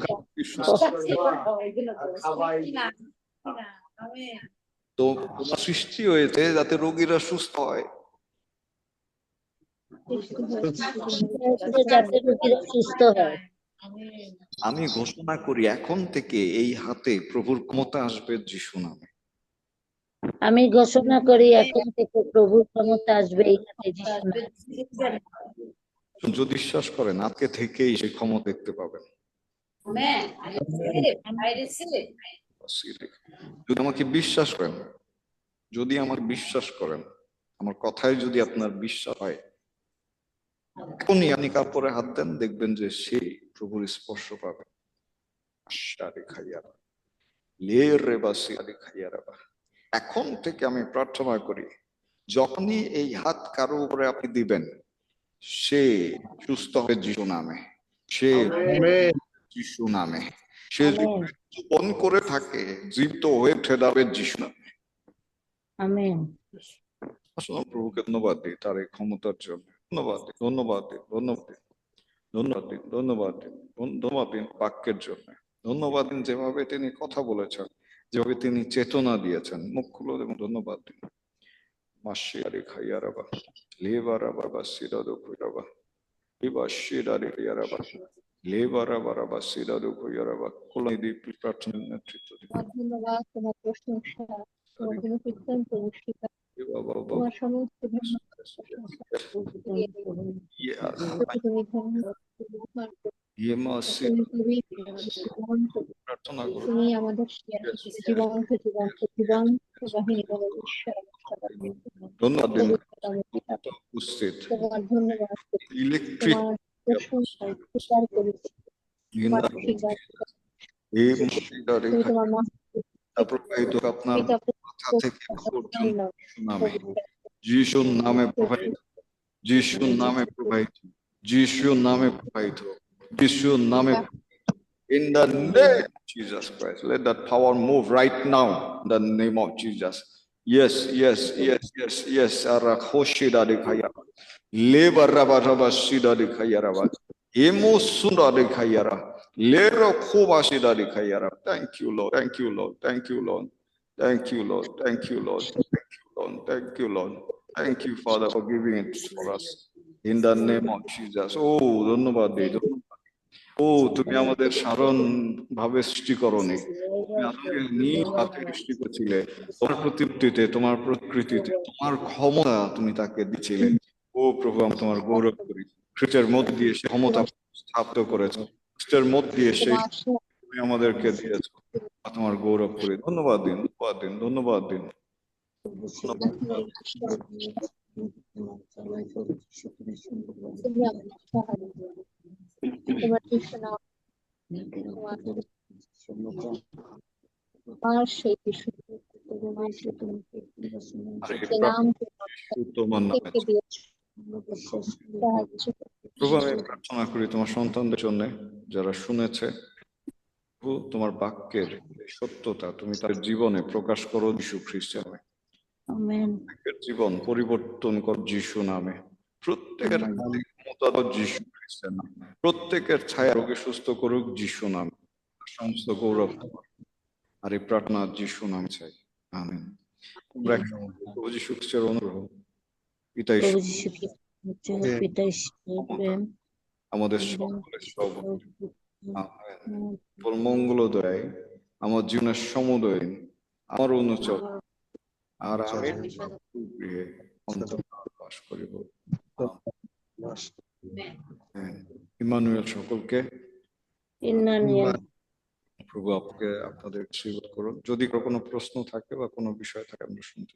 তো তোমার সৃষ্টি হয়েছে যাতে রোগীরা সুস্থ হয়।
যাতে রোগীরা সুস্থ হয়।
আমি ঘোষণা করি এখন থেকে এই হাতে প্রভুর ক্ষমতা আসবে যিশু নামে।
আমি ঘোষণা করি এখন থেকে প্রভুর ক্ষমতা আসবে এই হাতে যিশু নামে।
যদি বিশ্বাস করেন আজকে থেকেই সেই ক্ষমতা দেখতে পাবেন। যদি আমাকে বিশ্বাস করেন, আমার কথায় যদি আপনার বিশ্বাস হয়, এখনই আপনি কাপড়ে হাত দেন, দেখবেন যে সেই প্রভুর স্পর্শ পাবেন। এখন থেকে আমি প্রার্থনা করি যখনই এই হাত কারো উপরে আপনি দিবেন, সে সুস্থ হবে যিশু নামে, সে যিশু নামে, সে জীবন করে থাকে জীবিত হয়ে উঠে যাবে যিশু নামে।
আমেন।
আসলে প্রভুকে ধন্যবাদ দিই তার এই ক্ষমতার জন্য। ধন্যবাদ দিন বাক্যের জন্য। ধন্যবাদ দিন যেভাবে তিনি কথা বলেছেন, যেভাবে তিনি চেতনা দিয়েছেন। মুখ খুলো এবং ধন্যবাদ দিন। মাসিয়ারি খাইয়ারাবা লেবারাবা সিরাদো খুইরাবা লিবাশিরারি খাইয়ারাবা লেবারাবা সিরাদো খুইয়ারাবা। কোলাই দি প্রার্থনার নেতৃত্ব দিন।
ধন্যবাদ, তোমার প্রশংসা, তোমার গুণকীর্তন, তোমার স্বীকার, তোমার সমস্ত তুমি
প্রার্থনা করুন।
তুমি আমাদের জীবন্ত বাহিনী বলে
ধন্যবাদ দিন উপস্থিত
তোমার ধন্যবাদ,
ইলেকট্রিক
তোমার প্রশংসা স্বীকার করেছি, তোমার স্বীকার তুমি তোমার
প্রবাহিত আপনার মাথা থেকে যিশুর নামে প্রবাহিত, যিশুর নামে প্রবাহিত, যিশুর নামে প্রবাহিত, যিশুর নামে। In the name of Jesus Christ, let that power move right now. In the name of Jesus. Yes. Arakoshida de Kayara. Leva Rabba Shida de Kayara. Emo Sunda de Kayara. Lero Kobashida de Kayara. Thank you, Lord. Thank you, Lord. Thank you, Lord. Thank you, Lord. Thank you, Lord. Thank you, Lord. Thank you, Lord. Thank you, Father, for giving it for us. In the name of Jesus. Oh, ধন্যবাদ দেই। ও তুমি আমাদের সাধারণ ভাবে সৃষ্টি করনি, তুমি আমাকে নিজ হাতে সৃষ্টি করেছিলে, তোমার প্রতিকৃতিতে, তোমার প্রকৃতিতে, তোমার ক্ষমতা তুমি তাকে দিছিলে। ও প্রভু, আমি তোমার গৌরব করি। খ্রিস্টের মধ্যে দিয়ে সে ক্ষমতা স্থাপিত করেছে, খ্রিস্টের মধ্যে দিয়ে সেই তুমি আমাদেরকে দিয়েছো, তোমার গৌরব করি। ধন্যবাদ দিন।
তোমার যিশু নাম, তোমার সেই যিশু নাম থেকে দিয়েছো।
প্রভু, আমি প্রার্থনা করি তোমার সন্তানদের জন্য যারা শুনেছে, প্রভু তোমার বাক্যের সত্যতা তুমি তার জীবনে প্রকাশ করো যিশু খ্রিস্টের নামে।
আমেন।
জীবন পরিবর্তন কর যিশু নামে। প্রত্যেকের ক্ষমতা দাও যিশু খ্রিস্টের নামে। প্রত্যেকের ছায়া রোগে সুস্থ করুক যিশু নামে। সমস্ত গৌরব আর এই প্রার্থনা যিশু নামে চাই। আমেন। প্রভু যিশু খ্রিস্টের অনুগ্রহ, পিতা
হচ্ছে পিতা ঈশ্বরের প্রেম
আমাদের সকলের সর্বত্র তোর মঙ্গলোদয় আমার জীবনের সমুদয় আমার অনুচর আর আমি গৃহে অন্তর্কাল বাস করিব। ইমানুয়েল সকলকে
ইম্মানুয়েল।
প্রভু আপনাকে আপনাদের আশীর্বাদ করুন। যদি কোনো প্রশ্ন থাকে বা কোনো বিষয় থাকে আমরা শুনতে